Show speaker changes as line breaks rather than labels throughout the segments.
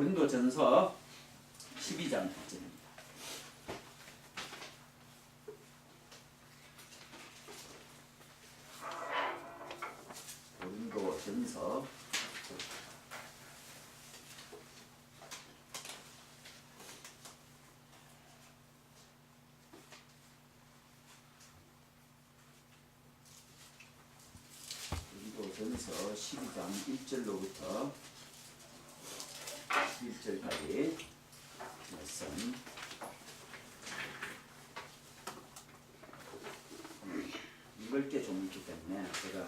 고린도전서 12장 1절입니다. 고린도전서 12장 1절로부터 11절까지 말씀 읽을 게 좀 있기 때문에 제가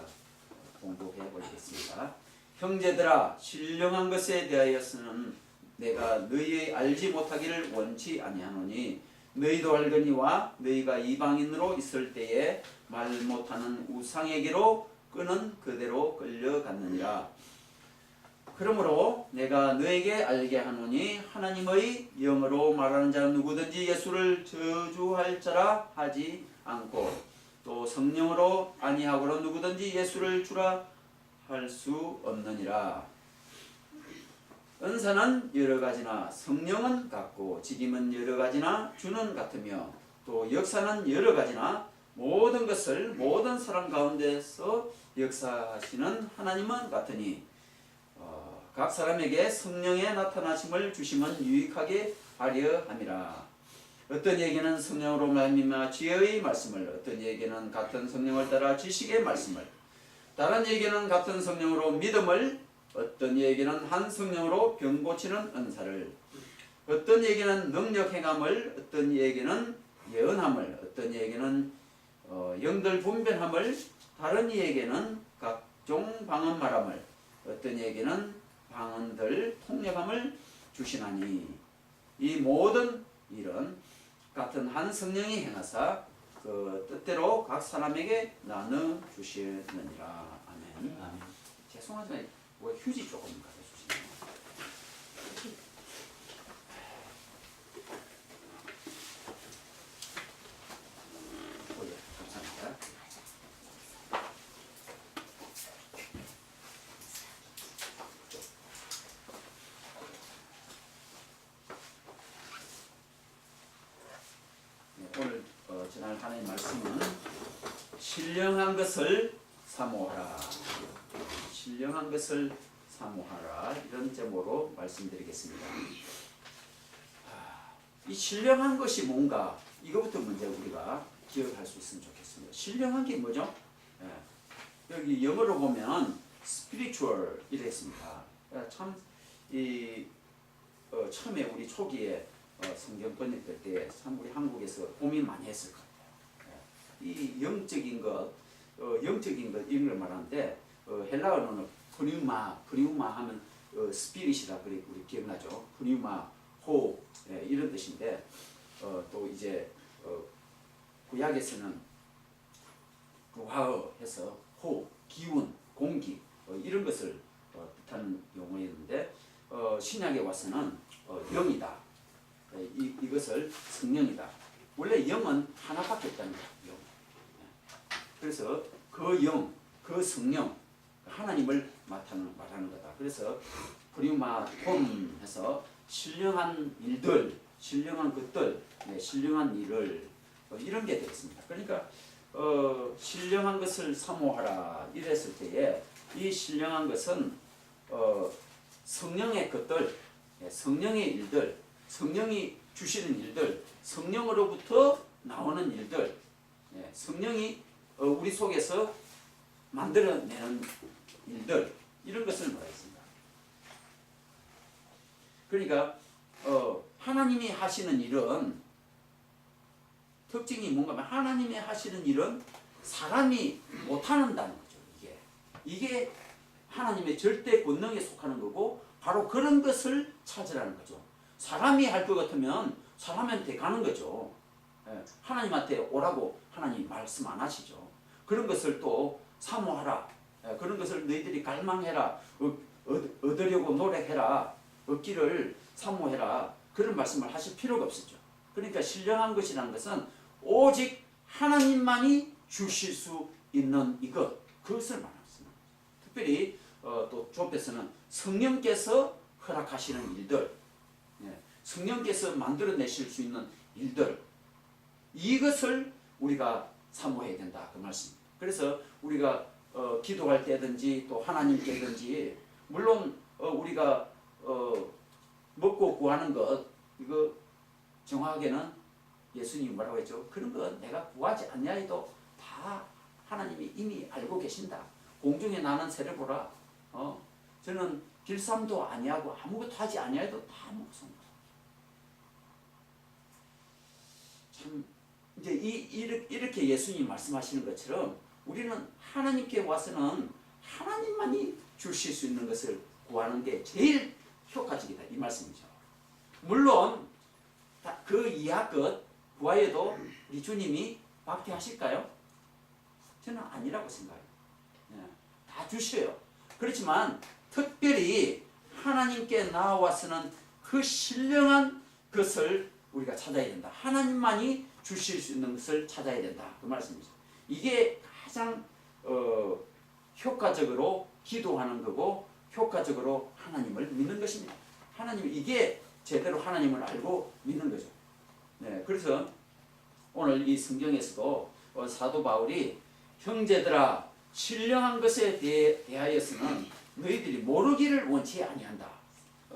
공독해 보겠습니다. 형제들아, 신령한 것에 대하여서는 내가 너희의 알지 못하기를 원치 아니하노니 너희도 알거니와 너희가 이방인으로 있을 때에 말 못하는 우상에게로 끄는 그대로 끌려갔느니라. 그러므로 내가 너에게 알게 하노니 하나님의 영으로 말하는 자 누구든지 예수를 저주할 자라 하지 않고 또 성령으로 아니하고는 누구든지 예수를 주라 할 수 없느니라. 은사는 여러 가지나 성령은 같고 직임은 여러 가지나 주는 같으며 또 역사는 여러 가지나 모든 것을 모든 사람 가운데서 역사하시는 하나님은 같으니 각 사람에게 성령의 나타나심을 주심은 유익하게 하려 함이라. 어떤 이에게는 성령으로 말미암아 지혜의 말씀을, 어떤 이에게는 같은 성령을 따라 지식의 말씀을, 다른 이에게는 같은 성령으로 믿음을, 어떤 이에게는 한 성령으로 병 고치는 은사를, 어떤 이에게는 능력 행함을, 어떤 이에게는 예언함을, 어떤 이에게는 영들 분별함을, 다른 이에게는 각종 방언 말함을, 어떤 이에게는 방언들 통역함을 주시나니 이 모든 일은 같은 한 성령이 행하사 그 뜻대로 각 사람에게 나눠 주시느니라. 아멘. 아멘. 죄송하지만 뭐 휴지 조금 가져주시면. 감사합니다. 오늘 지난 하나님의 말씀은 신령한 것을 사모하라, 신령한 것을 사모하라, 이런 제목으로 말씀드리겠습니다. 이 신령한 것이 뭔가 이거부터 먼저 우리가 기억할 수 있으면 좋겠습니다. 신령한 게 뭐죠? 여기 영어로 보면 spiritual 이래 있습니다. 참 처음에 우리 초기에 성경 번역될 때 참 우리 한국에서 고민 많이 했을 것 같아요. 이 영적인 것 이런 걸 말하는데 헬라어로는 프뉴마 하면 스피릿이라 그래 우리 기억나죠? 프뉴마 호흡 이런 뜻인데 또 이제 구약에서는 루하어 해서 호흡, 기운, 공기 이런 것을 뜻하는 용어였는데 신약에 와서는 영이다. 이것을 성령이다. 원래 영은 하나밖에 없다는 거예요. 영. 그래서 그 영, 그 성령, 하나님을 말하는 거다. 그래서 프리마톤 해서 신령한 일들, 신령한 것들, 신령한 일을 이런 게 되겠습니다. 그러니까 신령한 것을 사모하라 이랬을 때에 이 신령한 것은 성령의 것들, 성령의 일들, 성령이 주시는 일들, 성령으로부터 나오는 일들, 성령이 우리 속에서 만들어내는 일들, 이런 것을 말했습니다. 그러니까 하나님이 하시는 일은 특징이 뭔가 하면 하나님이 하시는 일은 사람이 못한다는 거죠. 이게 하나님의 절대 권능에 속하는 거고 바로 그런 것을 찾으라는 거죠. 사람이 할 것 같으면 사람한테 가는 거죠. 하나님한테 오라고 하나님 말씀 안 하시죠. 그런 것을 또 사모하라. 그런 것을 너희들이 갈망해라. 얻으려고 노력해라. 얻기를 사모해라. 그런 말씀을 하실 필요가 없었죠. 그러니까 신령한 것이라는 것은 오직 하나님만이 주실 수 있는 그것을 말합니다. 특별히 또 욥에서는 성령께서 허락하시는 일들, 성령께서 만들어내실 수 있는 일들, 이것을 우리가 사모해야 된다 그 말씀입니다. 그래서 우리가 기도할 때든지 또 하나님께든지 물론 우리가 먹고 구하는 것 이거 정확하게는 예수님이 뭐라고 했죠? 그런 거 내가 구하지 않냐해도 다 하나님이 이미 알고 계신다. 공중에 나는 새를 보라. 저는 길쌈도 아니하고 아무것도 하지 아니해도 다 먹습니다. 참 이제 이렇게 예수님이 말씀하시는 것처럼 우리는 하나님께 와서는 하나님만이 주실 수 있는 것을 구하는 게 제일 효과적이다 이 말씀이죠. 물론 그 이하 것 구하여도 우리 주님이 박해하실까요? 저는 아니라고 생각해요. 다 주셔요. 그렇지만 특별히 하나님께 나와서는 그 신령한 것을 우리가 찾아야 된다. 하나님만이 주실 수 있는 것을 찾아야 된다. 그 말씀이죠. 이게 가장 효과적으로 기도하는 거고 효과적으로 하나님을 믿는 것입니다. 하나님 이게 제대로 하나님을 알고 믿는 거죠. 그래서 오늘 이 성경에서도 사도 바울이 형제들아 신령한 것에 대하여서는 너희들이 모르기를 원치 아니한다.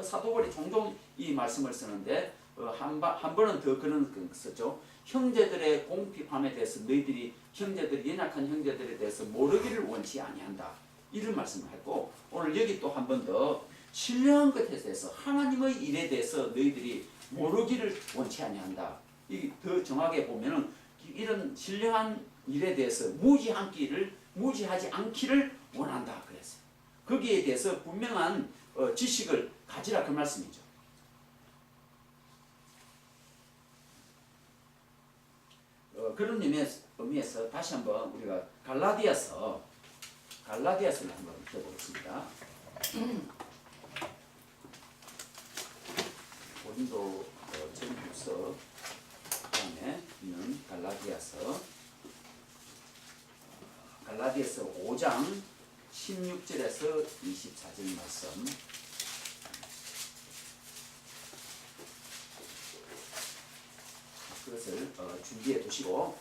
사도 바울이 종종 이 말씀을 쓰는데 한 번은 더 그런 거 썼죠. 형제들의 공핍함에 대해서 너희들이 연약한 형제들에 대해서 모르기를 원치 아니한다. 이런 말씀을 했고 오늘 여기 또 한 번 더 신령한 것에 대해서 하나님의 일에 대해서 너희들이 모르기를 원치 아니한다. 더 정확하게 보면은 이런 신령한 일에 대해서 무지하지 않기를 원한다 그랬어요. 거기에 대해서 분명한 지식을 가지라 그 말씀이죠. 그런 의미에서 다시 한번 우리가 갈라디아서를 한번 읽어보겠습니다. 고린도 전후서 다음에 있는 갈라디아서 5장 16절에서 24절 말씀. 그것을 준비해 두시고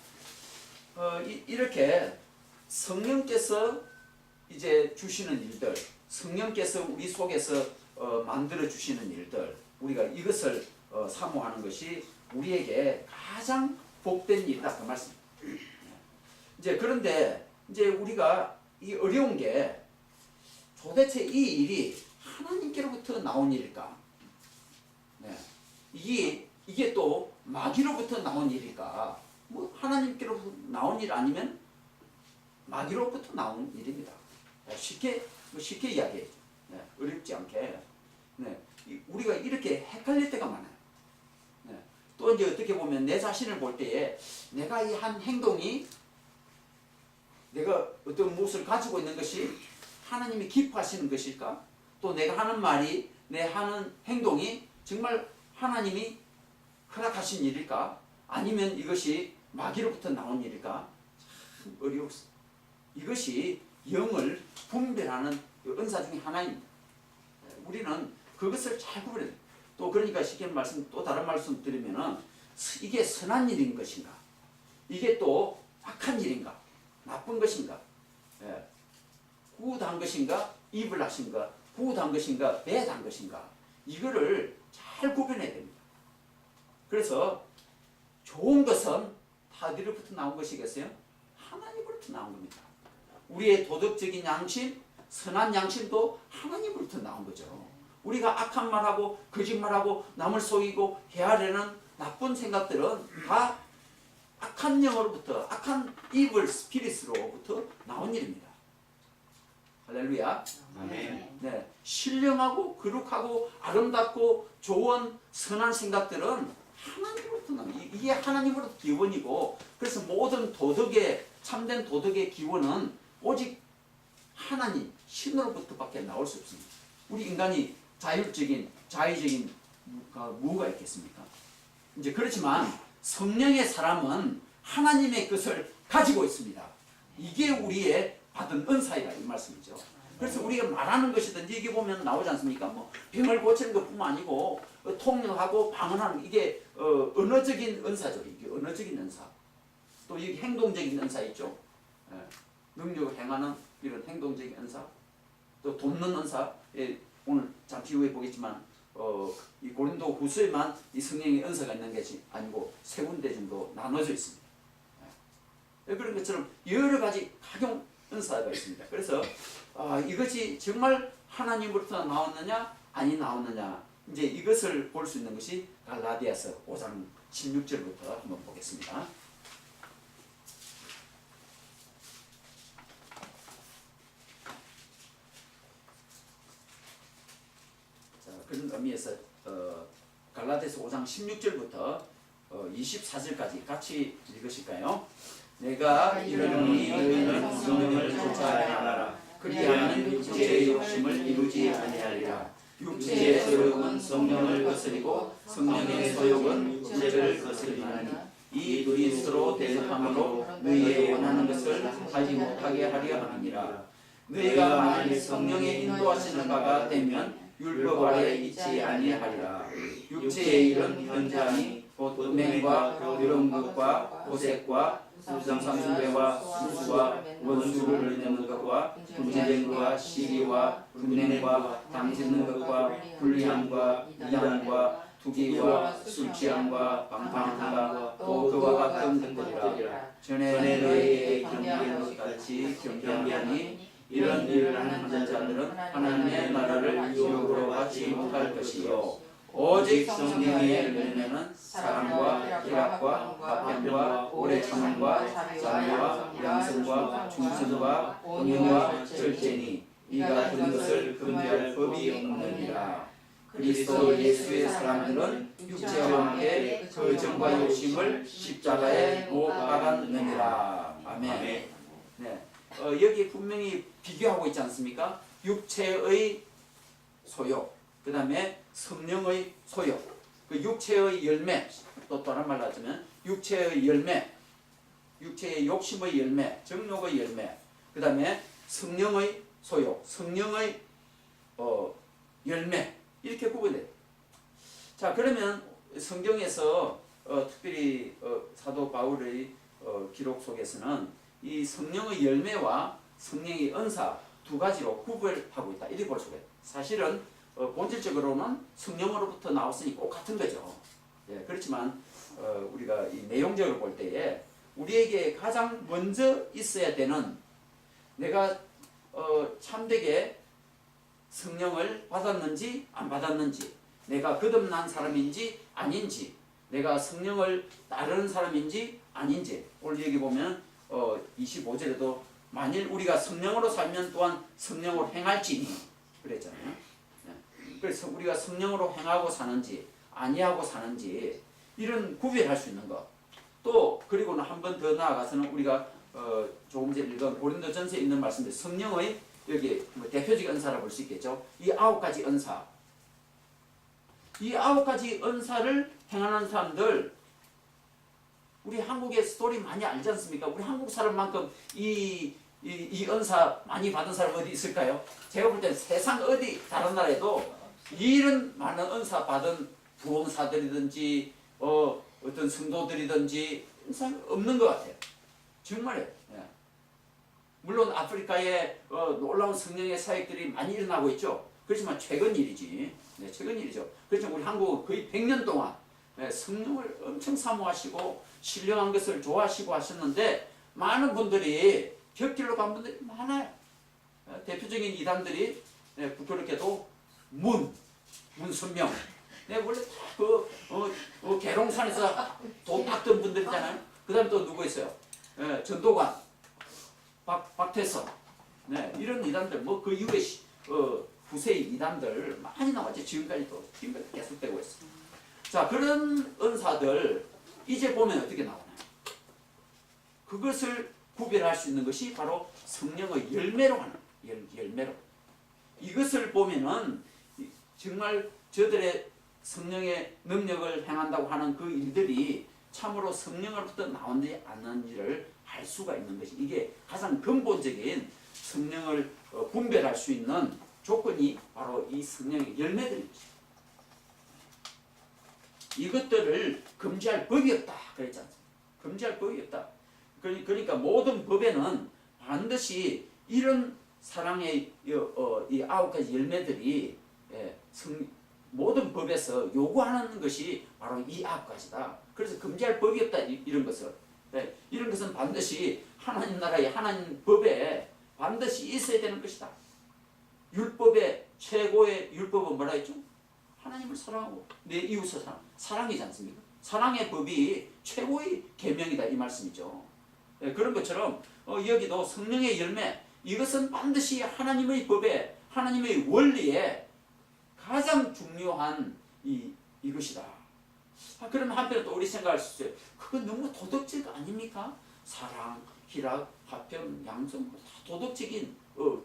이렇게 성령께서 이제 주시는 일들, 성령께서 우리 속에서 만들어 주시는 일들, 우리가 이것을 사모하는 것이 우리에게 가장 복된 일이다 그 말씀입니다. 이제 그런데 이제 우리가 이 어려운 게 도대체 이 일이 하나님께로부터 나온 일일까? 이게 또 마귀로부터 나온 일일까? 뭐 하나님께로부터 나온 일 아니면 마귀로부터 나온 일입니다. 쉽게 이야기해야죠. 어렵지 않게. 우리가 이렇게 헷갈릴 때가 많아요. 또 이제 어떻게 보면 내 자신을 볼 때에 내가 이 한 행동이 내가 어떤 무엇을 가지고 있는 것이 하나님이 기뻐하시는 것일까? 또 내가 하는 말이 내 하는 행동이 정말 하나님이 허락하신 일일까? 아니면 이것이 마귀로부터 나온 일일까? 참 어려웠어. 이것이 영을 분별하는 은사 중에 하나입니다. 우리는 그것을 잘 구분해야 돼요. 또 그러니까 쉽게 말씀, 또 다른 말씀 드리면은 이게 선한 일인 것인가? 이게 또 악한 일인가? 나쁜 것인가? 구우한 것인가? 입을 하신가? 구우한 것인가? 배한 것인가? 이거를 잘 구분해야 됩니다. 그래서 좋은 것은 다 어디로부터 나온 것이겠어요? 하나님으로부터 나온 겁니다. 우리의 도덕적인 양심, 선한 양심도 하나님으로부터 나온 거죠. 우리가 악한 말하고 거짓말하고 남을 속이고 헤아리는 나쁜 생각들은 다 악한 영으로부터, 악한 이블 스피릿으로부터 나온 일입니다. 할렐루야.
아멘.
신령하고 거룩하고 아름답고 좋은 선한 생각들은 하나님으로부터 나옵니다. 이게 하나님으로부터 기원이고, 그래서 모든 도덕의, 참된 도덕의 기원은 오직 하나님, 신으로부터밖에 나올 수 없습니다. 우리 인간이 자의적인 뭐가 있겠습니까? 이제 그렇지만 성령의 사람은 하나님의 것을 가지고 있습니다. 이게 우리의 받은 은사이다 이 말씀이죠. 그래서 우리가 말하는 것이든지 이게 보면 나오지 않습니까? 뭐 병을 고치는 것뿐만 아니고 통역하고 방언하는 이게 언어적인 은사죠. 이게 언어적인 은사. 또 이게 행동적인 은사 있죠. 예. 능력을 행하는 이런 행동적인 은사. 또 돕는 은사. 예. 오늘 잠시 후에 보겠지만 이 고린도 후서에만 이 성령의 은사가 있는 것이 아니고 세 군데 정도 나눠져 있습니다. 예. 그런 것처럼 여러 가지 각용 은사가 있습니다. 그래서 이것이 정말 하나님으로부터 나왔느냐 아니 나왔느냐 이제 이것을 볼 수 있는 것이 갈라디아서 5장 16절부터 한번 보겠습니다. 자, 그런 의미에서 갈라디아서 5장 16절부터 24절까지 같이 읽으실까요? 내가 이르노니 너희는 성령을 쫓아야 하라. 그리하면 육체의 욕심을 이루지 아니하리라. 육체의 소욕은 성령을 거스리고 성령의 소욕은 육체를 거스리나니 이 둘이 서로 대립함으로 너희의 원하는 것을 하지 못하게 하려 함이니라. 너희가 만일 성령의 인도하시는 바가 되면 율법 아래 있지 아니하리라. 육체의 일은 현저하니 곧 음행과 더러운 것과 호색과 우상숭배와 술수와 원수를 내는 것과 분쟁과 시기와 분냄과 당짓는 것과 불리함과 이단과 투기와 술취함과 방탕함과 또 그와 같은 것들이라. 전에 너희에게 경계한 것 같이 경계하니 이런 일을 하는 자들은 하나님의 나라를 유혹으로 받지 못할 것이요 오직 성령의 열매는 사랑과 희락과 화평과 오래 참음과 자비와 양성과 충성과 온유와 절제니 이 같은 것을 금지할 법이 없느니라. 그리스도 예수의 사람들은 육체와 함께 그 정과 욕심을 십자가에 못 박았느니라. 아멘. 네. 여기 분명히 비교하고 있지 않습니까? 육체의 소욕, 그 다음에 성령의 소욕, 그 육체의 열매, 또 다른 말로 하자면 육체의 열매, 육체의 욕심의 열매, 정욕의 열매, 그 다음에 성령의 소욕, 성령의 열매 이렇게 구분돼요. 자, 그러면 성경에서 특별히 사도 바울의 기록 속에서는 이 성령의 열매와 성령의 은사 두 가지로 구별하고 있다. 이렇게 볼 수가 있어요. 사실은 본질적으로는 성령으로부터 나왔으니 꼭 같은 거죠. 예, 그렇지만 우리가 이 내용적으로 볼 때에 우리에게 가장 먼저 있어야 되는 내가 참되게 성령을 받았는지 안 받았는지, 내가 거듭난 사람인지 아닌지, 내가 성령을 따르는 사람인지 아닌지. 오늘 여기 보면 25절에도 만일 우리가 성령으로 살면 또한 성령으로 행할지니 그랬잖아요. 그래서 우리가 성령으로 행하고 사는지 아니하고 사는지 이런 구별할 수 있는 것. 또 그리고는 한 번 더 나아가서는 우리가 조금 전에 읽은 고린도전서에 있는 말씀들 성령의 여기 대표적인 은사라 볼 수 있겠죠. 이 9가지 은사. 이 9가지 은사를 행하는 사람들 우리 한국의 스토리 많이 알지 않습니까? 우리 한국 사람만큼 이 은사 많이 받은 사람 어디 있을까요? 제가 볼 때는 세상 어디 다른 나라에도 이런 많은 은사 받은 부흥사들이든지 어떤 성도들이든지 없는 것 같아요. 정말이에요. 예. 물론 아프리카에 놀라운 성령의 사역들이 많이 일어나고 있죠. 그렇지만 최근 일이지. 네, 최근 일이죠. 그렇지만 우리 한국은 거의 100년 동안 성령을 엄청 사모하시고 신령한 것을 좋아하시고 하셨는데 많은 분들이 격길로 간 분들이 많아요. 대표적인 이단들이 부끄럽게도 문순명. 원래 계룡산에서 돈 닦던 분들이잖아요. 그 다음에 또 누구 있어요? 전도관, 박태선. 이런 이단들, 그 이후에 후세의 이단들 많이 나왔죠. 지금까지도 계속되고 있어요. 자, 그런 은사들 이제 보면 어떻게 나오나요? 그것을 구별할 수 있는 것이 바로 성령의 열매로 하는 열매로. 이것을 보면은 정말 저들의 성령의 능력을 행한다고 하는 그 일들이 참으로 성령으로부터 나온지 않는지를 알 수가 있는 것이 이게 가장 근본적인 성령을 분별할 수 있는 조건이 바로 이 성령의 열매들입니다. 이것들을 금지할 법이 없다 그랬지 않습니까? 금지할 법이 없다. 그러니까 모든 법에는 반드시 이런 사랑의 이 9가지 열매들이 모든 법에서 요구하는 것이 바로 이 9가지다. 그래서 금지할 법이 없다 이런 것을. 이런 것은 반드시 하나님 나라의 하나님 법에 반드시 있어야 되는 것이다. 율법의 최고의 율법은 뭐라 했죠? 하나님을 사랑하고 내 이웃을 사랑이지 않습니까? 사랑의 법이 최고의 계명이다 이 말씀이죠. 그런 것처럼 여기도 성령의 열매, 이것은 반드시 하나님의 법에, 하나님의 원리에 가장 중요한 이것이다. 그러면 한편으로 또 우리 생각할 수 있어요. 그건 너무 도덕적 아닙니까? 사랑, 희락, 화평, 양성, 다 도덕적인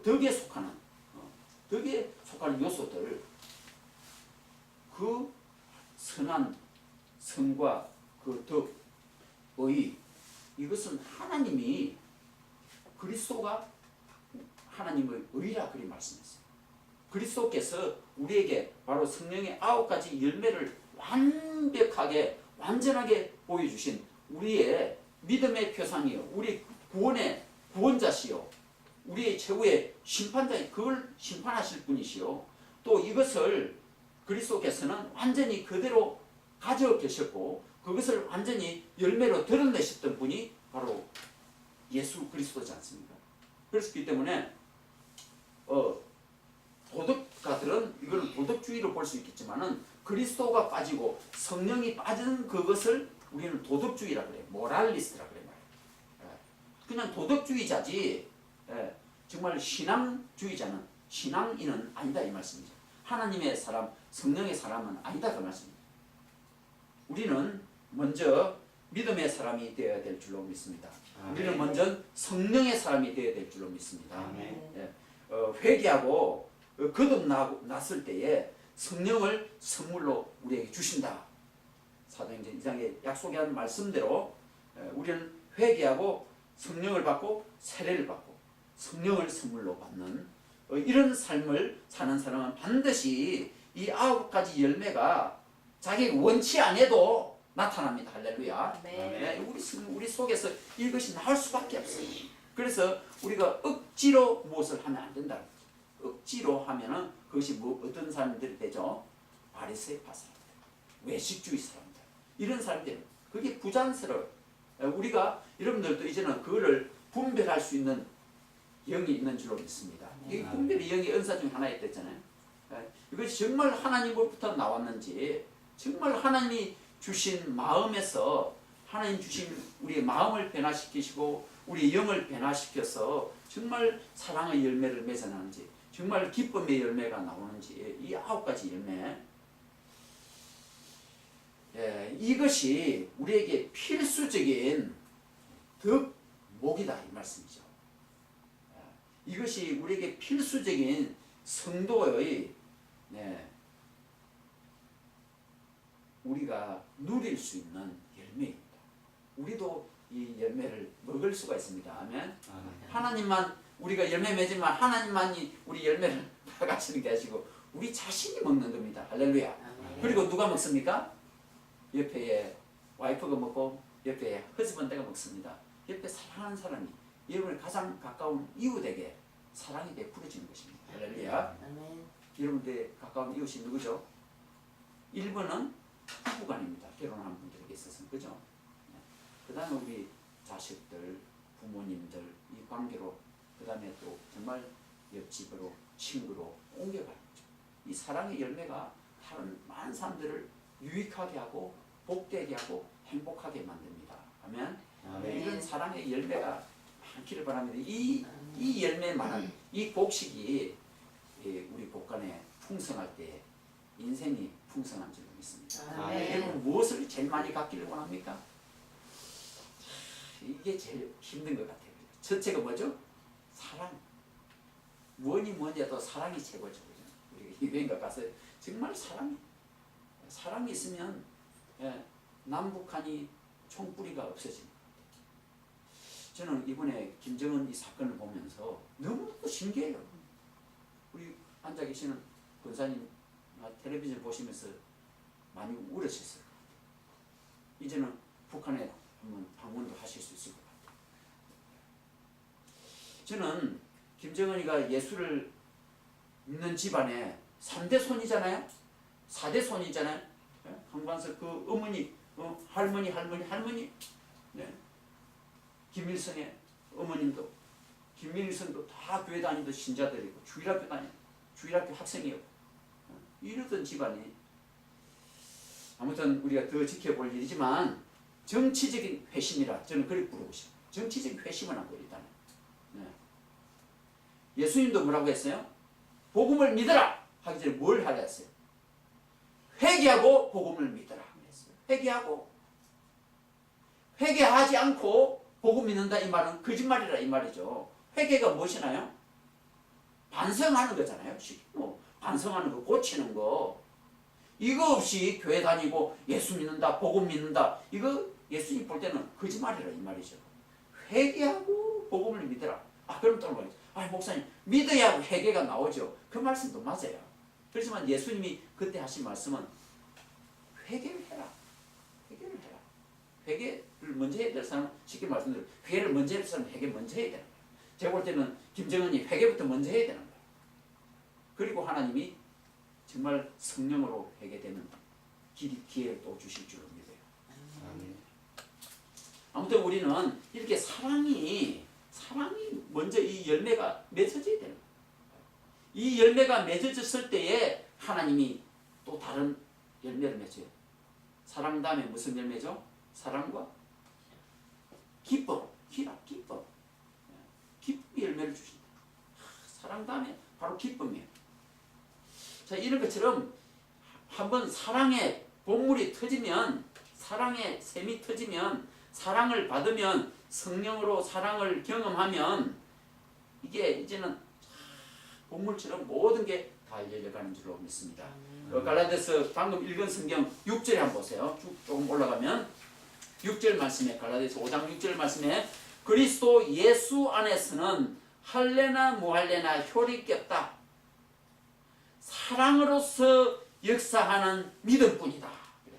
덕에 속하는 요소들, 그 선한 성과 그 덕, 의, 이것은 하나님이 그리스도가 하나님의 의라 그리 말씀했어요. 그리스도께서 우리에게 바로 성령의 9가지 열매를 완벽하게 완전하게 보여주신 우리의 믿음의 표상이요, 우리 구원의 구원자시요, 우리의 최후의 심판자, 그걸 심판하실 분이시요, 또 이것을 그리스도께서는 완전히 그대로 가져 계셨고 그것을 완전히 열매로 드러내셨던 분이 바로 예수 그리스도지 않습니까? 그렇기 때문에 도덕가들은 이걸 도덕주의로 볼 수 있겠지만은 그리스도가 빠지고 성령이 빠진 그것을 우리는 도덕주의라 그래요. 모랄리스트라 그래 말이에요. 그냥 도덕주의자지 정말 신앙주의자는, 신앙인은 아니다 이 말씀이죠. 하나님의 사람, 성령의 사람은 아니다 그 말씀입니다. 우리는 먼저 믿음의 사람이 되어야 될 줄로 믿습니다. 우리는 먼저 성령의 사람이 되어야 될 줄로 믿습니다. 회개하고 거듭났을 때에 성령을 선물로 우리에게 주신다. 사도행전 2장에 약속한 말씀대로 우리는 회개하고 성령을 받고 세례를 받고 성령을 선물로 받는 이런 삶을 사는 사람은 반드시 이 9가지 열매가 자기가 원치 않아도 나타납니다. 할렐루야. 우리 속에서 이것이 나올 수밖에 없어요. 그래서 우리가 억지로 무엇을 하면 안 된다. 억지로 하면은 그것이 어떤 사람들이 되죠? 바리새파 사람들, 외식주의 사람들, 이런 사람들, 그게 부자연스러워요. 우리가 여러분들도 이제는 그거를 분별할 수 있는 영이 있는 줄로 믿습니다. 이 분별의 영이 은사 중 하나에 있댔잖아요. 이것이 정말 하나님으로부터 나왔는지, 정말 하나님이 주신 마음에서 하나님 주신 우리의 마음을 변화시키시고 우리의 영을 변화시켜서 정말 사랑의 열매를 맺어나는지, 정말 기쁨의 열매가 나오는지, 이 9가지 열매, 이것이 우리에게 필수적인 덕목이다 이 말씀이죠. 이것이 우리에게 필수적인 성도의 우리가 누릴 수 있는 열매입니다. 우리도 이 열매를 먹을 수가 있습니다. 아멘. 하나님만 우리가 열매 맺으면 하나님만이 우리 열매를 나가시는 게 아니고 우리 자신이 먹는 겁니다. 할렐루야. 그리고 누가 먹습니까? 옆에 와이프가 먹고 옆에 허스번드가 먹습니다. 옆에 사랑하는 사람이 여러분의 가장 가까운 이웃에게 사랑이 베풀어지는 것입니다. 할렐루야. 여러분들 가까운 이웃이 누구죠? 1번은 부부간입니다. 결혼한 분들에게 있어서는. 그죠? 그 다음에 우리 자식들, 부모님들, 이 관계로, 그 다음에 또 정말 옆집으로, 친구로 옮겨가는 거죠. 이 사랑의 열매가 다른 많은 사람들을 유익하게 하고 복되게 하고 행복하게 만듭니다. 아멘. 이런 사랑의 열매가 많기를 바랍니다. 이 열매만한 이 곡식이 우리 복간에 풍성할 때 인생이 풍성한 줄로 믿습니다. 여러분 무엇을 제일 많이 갖기를 원합니까? 이게 제일 힘든 것 같아요. 첫째가 뭐죠? 사랑. 뭐니 해도 사랑이 최고죠. 우리 여행가 가서 정말 사랑이 있으면 남북한이 총뿌리가 없어집니다. 저는 이번에 김정은 이 사건을 보면서 너무너무 신기해요. 우리 앉아 계시는 권사님 텔레비전 보시면서 많이 우려셨을 것 같아요. 이제는 북한에 한번 방문도 하실 수 있을 것 같아요. 저는 김정은이가 예수를 믿는 집안에 3대 손이잖아요. 4대 손이잖아요. 강반석 그 어머니, 할머니. 네. 김일성의 어머님도, 김일성도 다 교회 다니던 신자들이고 주일학교 학생이었고 이러던 집안이 아무튼 우리가 더 지켜볼 일이지만 정치적인 회심이라 저는 그렇게 부르고 싶어요. 정치적인 회심을 하고 있다는. 네. 예수님도 뭐라고 했어요? 복음을 믿어라 하기 전에 뭘 하라 했어요? 회개하고 복음을 믿어라 했어요. 회개하지 않고 복음 믿는다 이 말은 거짓말이라 이 말이죠. 회개가 무엇이나요? 반성하는 거잖아요. 반성하는 거, 고치는 거. 이거 없이 교회 다니고 예수 믿는다, 복음 믿는다. 이거 예수님 볼 때는 거짓말이라 이 말이죠. 회개하고 복음을 믿어라. 그럼 또 뭐예요? 목사님 믿어야 회개가 나오죠. 그 말씀도 맞아요. 그렇지만 예수님이 그때 하신 말씀은 회개를 해라. 회개를 먼저 해야 될 사람은 쉽게 말씀드리면 회개를 먼저 해야 될 사람은 회개 먼저 해야 되는 거예요. 제가 볼 때는 김정은이 회개부터 먼저 해야 되는 거예요. 그리고 하나님이 정말 성령으로 회개되는 기회를 또 주실 줄로 믿어요. 아무튼 우리는 이렇게 사랑이 먼저 이 열매가 맺어져야 되는 거예요. 이 열매가 맺어졌을 때에 하나님이 또 다른 열매를 맺어요. 사랑 다음에 무슨 열매죠? 사랑과 기쁨, 기쁨 열매를 주신다. 사랑 다음에 바로 기쁨이에요. 자, 이런 것처럼 한번 사랑의 본물이 터지면, 사랑의 샘이 터지면, 사랑을 받으면, 성령으로 사랑을 경험하면 이게 이제는 본물처럼 모든 게 다 열려가는 줄로 믿습니다. 갈라디아서 방금 읽은 성경 6절에 한번 보세요. 조금 올라가면 6절 말씀에, 갈라디아서 5장 6절 말씀에 그리스도 예수 안에서는 할례나 무할례나 효력이 없다. 사랑으로서 역사하는 믿음뿐이다.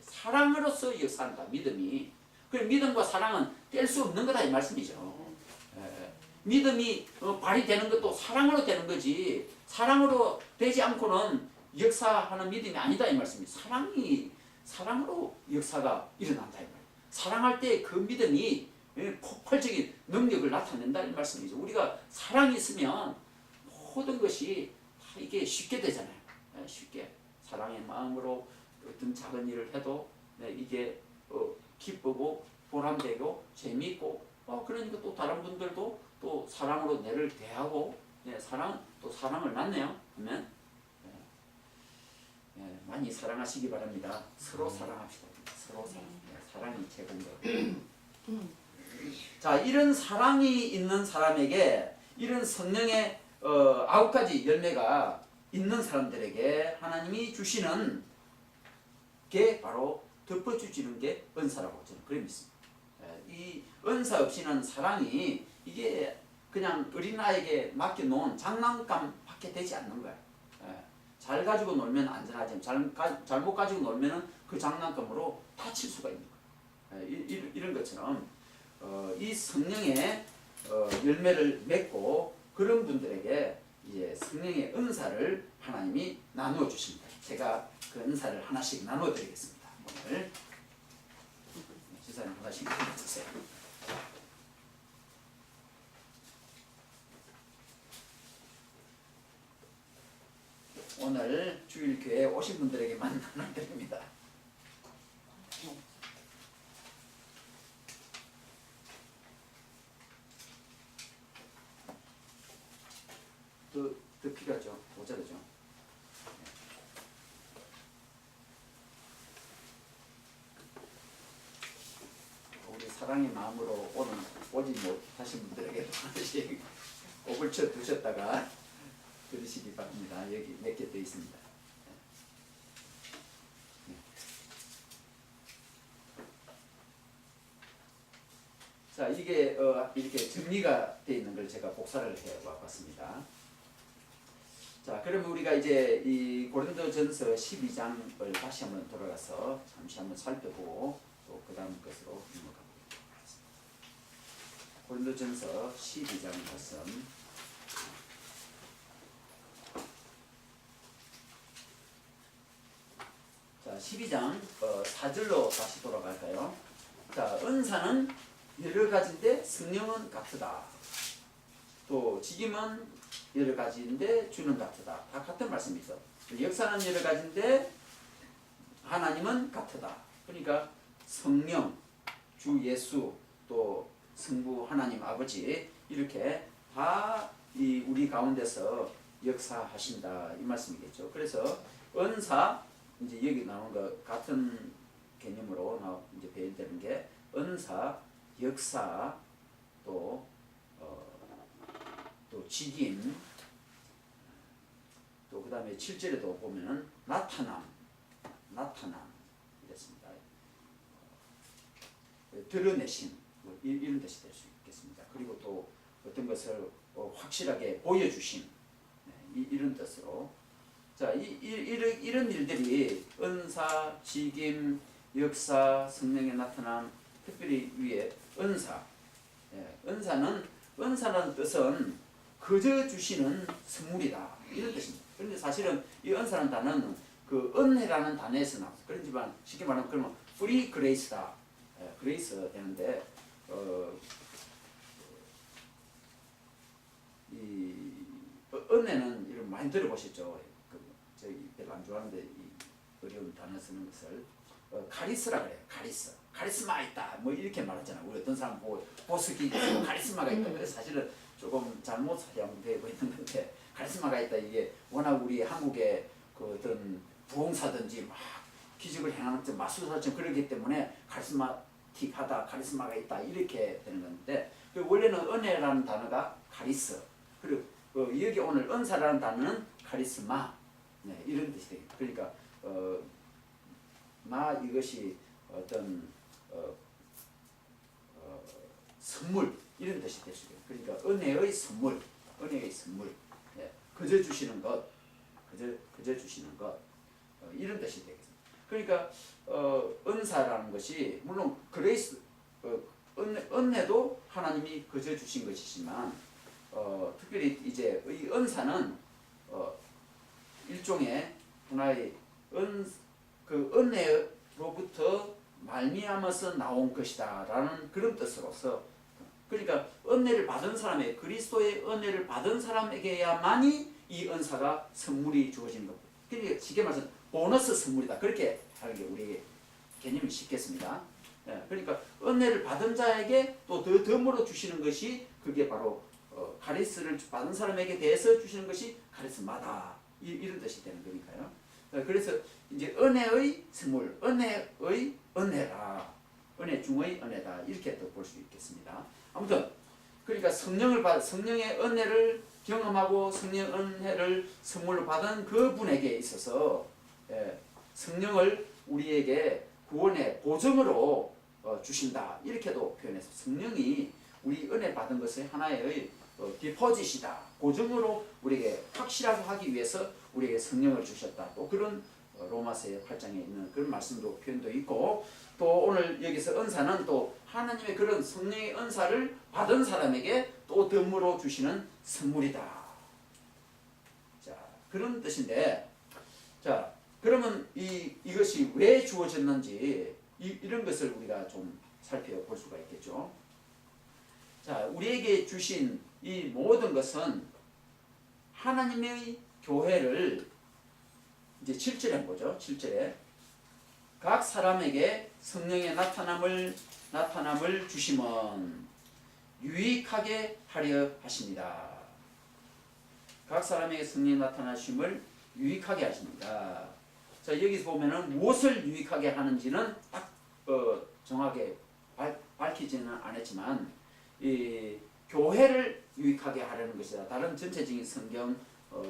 사랑으로서 역사한다. 믿음이. 그 믿음과 사랑은 뗄 수 없는 거다 이 말씀이죠. 믿음이 발휘되는 것도 사랑으로 되는 거지, 사랑으로 되지 않고는 역사하는 믿음이 아니다 이 말씀입니다. 사랑으로 역사가 일어난다 이 말이에요. 사랑할 때 그 믿음이 폭발적인 능력을 나타낸다 이 말씀이죠. 우리가 사랑이 있으면 모든 것이 다 이게 쉽게 되잖아요. 쉽게 사랑의 마음으로 어떤 작은 일을 해도 이게 기쁘고 보람되고 재미있고, 그러니까 또 다른 분들도 또 사랑으로 내를 대하고, 또 사랑을 낳네요. 그러면 많이 사랑하시기 바랍니다. 서로 사랑합시다. 서로 사랑이 최고인 것. 자, 이런 사랑이 있는 사람에게, 이런 성령의 9가지 열매가 있는 사람들에게 하나님이 주시는 게 바로 덮어주시는 게 은사라고 저는 그렇게 믿습니다. 이 은사 없이는 사랑이 이게 그냥 어린아이에게 맡겨놓은 장난감밖에 되지 않는 거예요. 잘 가지고 놀면 안전하지만 잘못 가지고 놀면 그 장난감으로 다칠 수가 있는 거예요. 이런 것처럼 이 성령의 열매를 맺고 그런 분들에게 이제 성령의 은사를 하나님이 나누어 주십니다. 제가 그 은사를 하나씩 나누어 드리겠습니다. 오늘 지사님 하나씩 주세요. 오늘 주일교회 오신 분들에게만 나눠드립니다. 더 필요하죠. 모자르죠. 우리 사랑의 마음으로 오지 못하신 분들에게 하나씩 옥을 쳐 두셨다가 들으시기 바랍니다. 여기 몇 개 더 있습니다. 자, 이게 이렇게 정리가 되어 있는 걸 제가 복사를 해 왔습니다. 자, 그러면 우리가 이제 이 고린도전서 12장을 다시 한번 돌아가서 잠시 한번 살펴보고 또 그 다음 것으로 넘어가보겠습니다. 고린도전서 12장 말씀. 자, 12장 4절로 다시 돌아갈까요? 자, 은사는 여러 가지인데 성령은 같으다. 또 직임은 여러 가지인데 주는 같으다. 다 같은 말씀이죠. 역사는 여러 가지인데 하나님은 같으다. 그러니까 성령, 주 예수, 또 성부 하나님 아버지 이렇게 다 이 우리 가운데서 역사하신다 이 말씀이겠죠. 그래서 은사 이제 여기 나온 것 같은 개념으로 이제 배열되는 게 은사, 역사, 또 직임, 또 그 다음에 7절에도 보면은 나타남 이랬습니다. 드러내심 뭐 이런 뜻이 될 수 있겠습니다. 그리고 또 어떤 것을 확실하게 보여주심 이런 뜻으로 자 이런 일들이 은사, 직임, 역사, 성령의 나타남 특별히 위에 은사 은사라는 뜻은 거저 주시는 선물이다 이런 뜻입니다. 그런데 사실은 이 은사라는 단어는 그 은혜라는 단어에서 나왔어요. 그렇지만 쉽게 말하면 그러면 free grace다. 그레이스 되는데 이 은혜는 이런 많이 들어보셨죠. 저희 별로 안 좋아하는데 이 어려운 단어 쓰는 것을 카리스라 그래요. 카리스마 있다. 뭐 이렇게 말하잖아요. 우리 어떤 사람 보고 보스기 카리스마가 있다. 그래서 사실은 조금 잘못 사용되고 있는 건데 카리스마가 있다. 이게 워낙 우리 한국의 그 어떤 부흥사든지 막 기적을 행하는 마술사처럼 그러기 때문에 카리스마틱하다, 카리스마가 있다 이렇게 되는 건데 원래는 은혜라는 단어가 카리스 그리고 여기 오늘 은사라는 단어는 카리스마 이런 뜻이 되겠다. 그러니까 이것이 어떤 선물 이런 뜻이 될 수 있겠다. 그러니까 은혜의 선물 그저 주시는 것 그저 주시는 것 이런 뜻이 되겠습니다. 그러니까 은사라는 것이 물론 그레이스 은혜도 하나님이 그저 주신 것이지만 특별히 이제 이 은사는 일종의 하나의 그 은혜로부터 말미암아서 나온 것이다라는 그런 뜻으로서 그러니까 은혜를 받은 사람의 그리스도의 은혜를 받은 사람에게야만이 이 은사가 선물이 주어지는 겁니다. 그러니까 쉽게 말해서 보너스 선물이다. 그렇게 하는 게 우리에게 개념이 쉽겠습니다. 그러니까 은혜를 받은 자에게 또 더 덤으로 주시는 것이 그게 바로 카리스를 받은 사람에게 대해서 주시는 것이 카리스마다 이런 뜻이 되는 거니까요. 그래서 이제 은혜의 선물, 은혜의 은혜라, 은혜 중의 은혜다 이렇게 또 볼 수 있겠습니다. 아무튼 그러니까 성령의 은혜를 경험하고 성령 은혜를 선물로 받은 그 분에게 있어서 성령을 우리에게 구원의 보증으로 주신다 이렇게도 표현해서 성령이 우리 은혜 받은 것의 하나의 디포짓이다 보증으로 우리에게 확실하게 하기 위해서 우리에게 성령을 주셨다 또 그런 로마서의 8장에 있는 그런 말씀도 표현도 있고 또 오늘 여기서 은사는 또 하나님의 그런 성령의 은사를 받은 사람에게 또 덤으로 주시는 선물이다. 자 그런 뜻인데 자 그러면 이것이 왜 주어졌는지 이런 것을 우리가 좀 살펴볼 수가 있겠죠. 자 우리에게 주신 이 모든 것은 하나님의 교회를 이제 7절에 보죠. 7절에 각 사람에게 성령의 나타남을 주심은 유익하게 하려 하십니다. 각 사람에게 성령의 나타나심을 유익하게 하십니다. 자 여기서 보면은 무엇을 유익하게 하는지는 딱 정확하게 밝히지는 않았지만 이 교회를 유익하게 하려는 것이다. 다른 전체적인 성경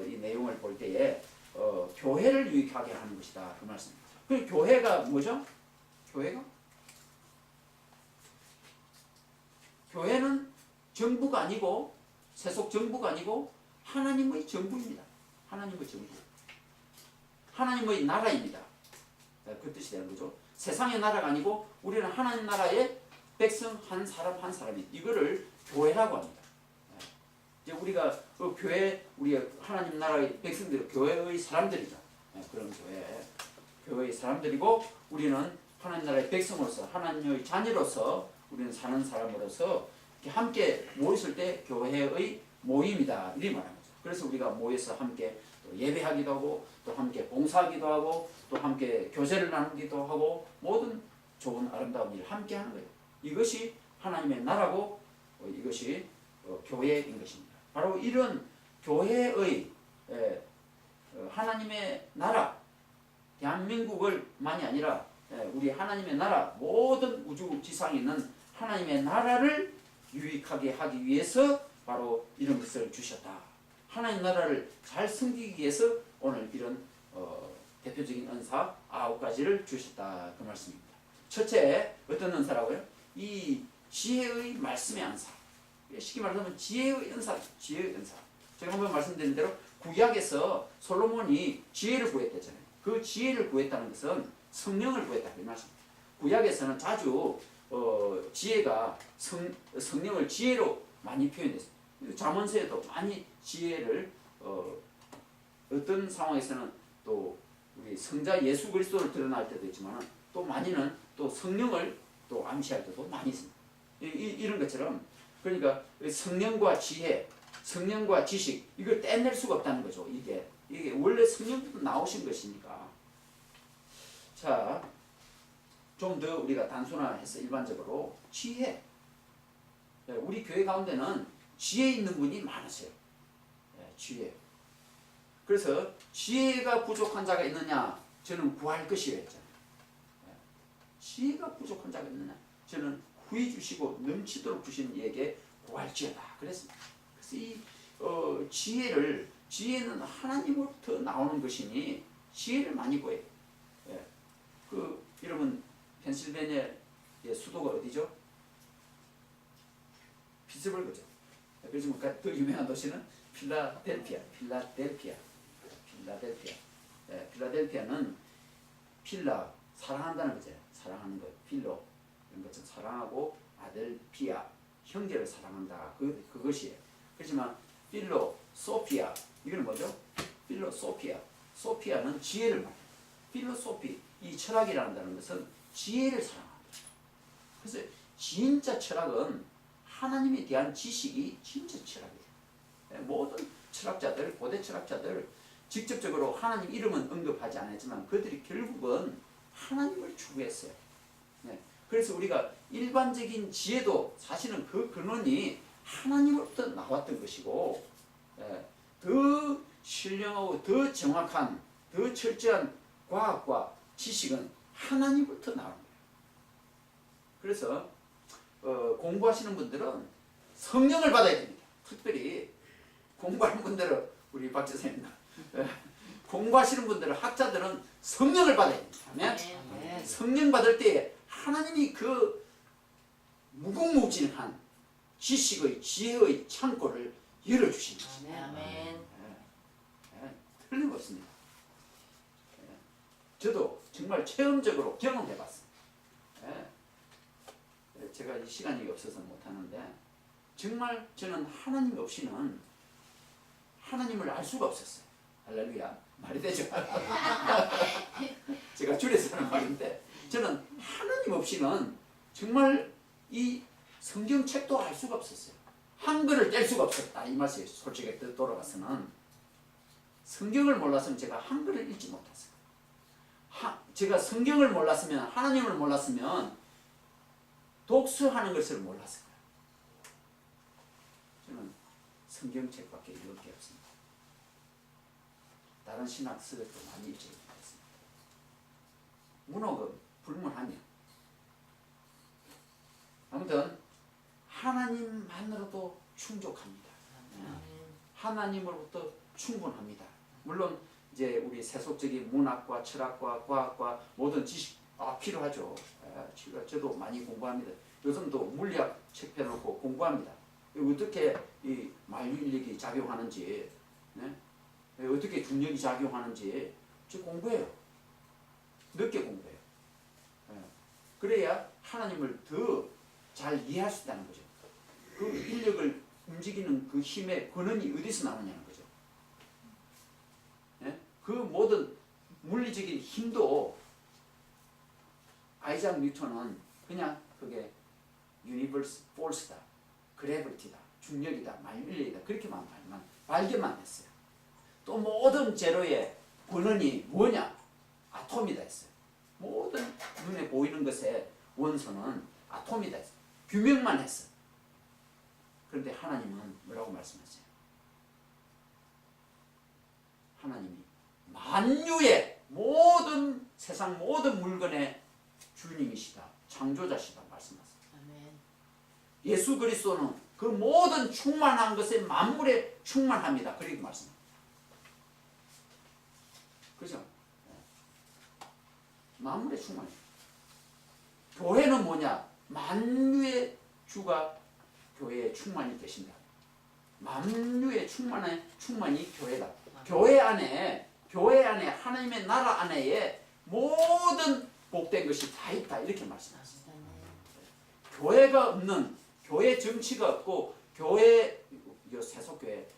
이 내용을 볼 때에 교회를 유익하게 하는 것이다. 그 말씀. 그 교회가 뭐죠? 교회는 정부가 아니고 세속 정부가 아니고 하나님의 정부입니다. 하나님의 정부, 하나님의 나라입니다. 그 뜻이 되는 거죠. 세상의 나라가 아니고 우리는 하나님 나라의 백성 한 사람 한 사람이, 이거를 교회라고 합니다. 이제 우리가 그 교회, 우리 하나님 나라의 백성들, 교회의 사람들이죠. 그런 교회의 사람들이고, 우리는 하나님 나라의 백성으로서, 하나님의 자녀로서, 우리는 사는 사람으로서 함께 모였을 때 교회의 모임이다, 이렇게 말하는 거죠. 그래서 우리가 모여서 함께 또 예배하기도 하고, 또 함께 봉사하기도 하고, 또 함께 교제를 나누기도 하고, 모든 좋은 아름다운 일을 함께 하는 거예요. 이것이 하나님의 나라고, 이것이 교회인 것입니다. 바로 이런 교회의 하나님의 나라, 대한민국을 만이 아니라 우리 하나님의 나라, 모든 우주 지상에 있는 하나님의 나라를 유익하게 하기 위해서 바로 이런 것을 주셨다. 하나님 나라를 잘 섬기기 위해서 오늘 이런 대표적인 은사 9가지를 주셨다, 그 말씀입니다. 첫째, 어떤 은사라고요? 이 지혜의 말씀의 은사. 쉽게 말하면 지혜의 은사, 지혜의 은사. 제가 한번 말씀드린 대로 구약에서 솔로몬이 지혜를 구했다잖아요. 그 지혜를 구했다는 것은 성령을 구했다, 그 말씀입니다. 구약에서는 자주 지혜가 성령을 지혜로 많이 표현했습니다. 잠언서에도 많이 지혜를 어떤 상황에서는 또 우리 성자 예수 그리스도를 드러날 때도 있지만, 또 많이는 또 성령을 또 암시할 때도 많이 있습니다. 이런 것처럼, 그러니까 성령과 지혜, 성령과 지식, 이걸 떼낼 수가 없다는 거죠. 이게 원래 성령부터 나오신 것이니까. 자, 좀 더 우리가 단순화해서 일반적으로 지혜. 우리 교회 가운데는 지혜 있는 분이 많으세요. 지혜. 그래서 지혜가 부족한 자가 있느냐? 저는 구할 것이요 했잖아요. 지혜가 부족한 자가 있느냐? 저는 후히 주시고 넘치도록 주신 이에게 구할지어다. 그랬습니다. 그래서 이 지혜는 하나님으로부터 나오는 것이니 지혜를 많이 구해요. 여러분 펜실베니아의 수도가 어디죠? 피츠버그죠. 그래서 더 유명한 도시는 필라델피아는 필라, 사랑한다는 거죠. 사랑하는 것, 필로, 이런 것은 사랑하고, 아델피아, 형제를 사랑한다, 그것이에요. 그렇지만 필로소피아, 이건 뭐죠? 소피아는 지혜를 말해요. 필로소피, 이 철학이라는 것은 지혜를 사랑한다. 그래서 진짜 철학은 하나님에 대한 지식이 진짜 철학이에요. 모든 철학자들, 고대 철학자들 직접적으로 하나님 이름은 언급하지 않았지만 그들이 결국은 하나님을 추구했어요. 그래서 우리가 일반적인 지혜도 사실은 그 근원이 하나님으로부터 나왔던 것이고, 더 신령하고 더 정확한, 더 철저한 과학과 지식은 하나님부터 나오는 거예요. 그래서 공부하시는 분들은 성령을 받아야 됩니다. 특별히 공부하는 분들은, 우리 박 지사님, 공부하시는 분들은, 학자들은 성령을 받아야 됩니다. 아멘. 성령 받을 때 하나님이 그 무궁무진한 지식의, 지혜의 창고를 열어주시는 것입니다. 틀림없습니다. 저도 정말 체험적으로 경험해봤습니다. 제가 이 시간이 없어서 못하는데, 정말 저는 하나님 없이는 하나님을 알 수가 없었어요. 할렐루야. 말이 되죠? 제가 줄여서 하는 말인데, 저는 하나님 없이는 정말 이 성경책도 알 수가 없었어요. 한글을 뗄 수가 없었다, 이 말씀이 솔직히 돌아가서는. 성경을 몰랐으면 제가 한글을 읽지 못했어요. 제가 성경을 몰랐으면, 하나님을 몰랐으면 독서하는 것을 몰랐어요. 저는 성경책밖에 읽을 게 없습니다. 다른 신학서도 많이 읽지 못했습니다. 문학은 불문하며. 아무튼 하나님만으로도 충족합니다. 하나님으로부터 충분합니다. 물론 이제 우리 세속적인 문학과 철학과 과학과 모든 지식 필요하죠. 저도 많이 공부합니다. 요즘도 물리학 책 펴놓고 공부합니다. 어떻게 이 만유인력이 작용하는지, 어떻게 중력이 작용하는지 공부해요. 늦게 공부해요. 그래야 하나님을 더 잘 이해할 수 있다는 거죠. 그 인력을 움직이는 그 힘의 근원이 어디서 나오냐는 거죠. 그 모든 물리적인 힘도 아이작 뉴턴은 그냥 그게 유니버스 포스다, 그래비티다, 중력이다, 말밀리다 그렇게만 발견만 했어요. 또 모든 재료의 근원이 뭐냐? 아톰이다 했어요. 모든 눈에 보이는 것의 원소는 아톰이다 했어요. 규명만 했어요. 그런데 하나님은 뭐라고 말씀하세요? 하나님이 만유의 모든 세상 모든 물건의 주님이시다, 창조자시다 말씀하세요.
아멘.
예수 그리스도는 그 모든 충만한 것에 만물에 충만합니다. 그렇게 말씀합니다. 그죠? 만물에 충만해요. 교회는 뭐냐? 만유의 주가 교회에 충만히 계신다. 만유의 충만이 교회다. 교회 안에 하나님의 나라 안에 모든 복된 것이 다 있다. 이렇게 말씀하셨습니다. 교회가 없는, 교회 정치가 없고, 교회, 세속교회,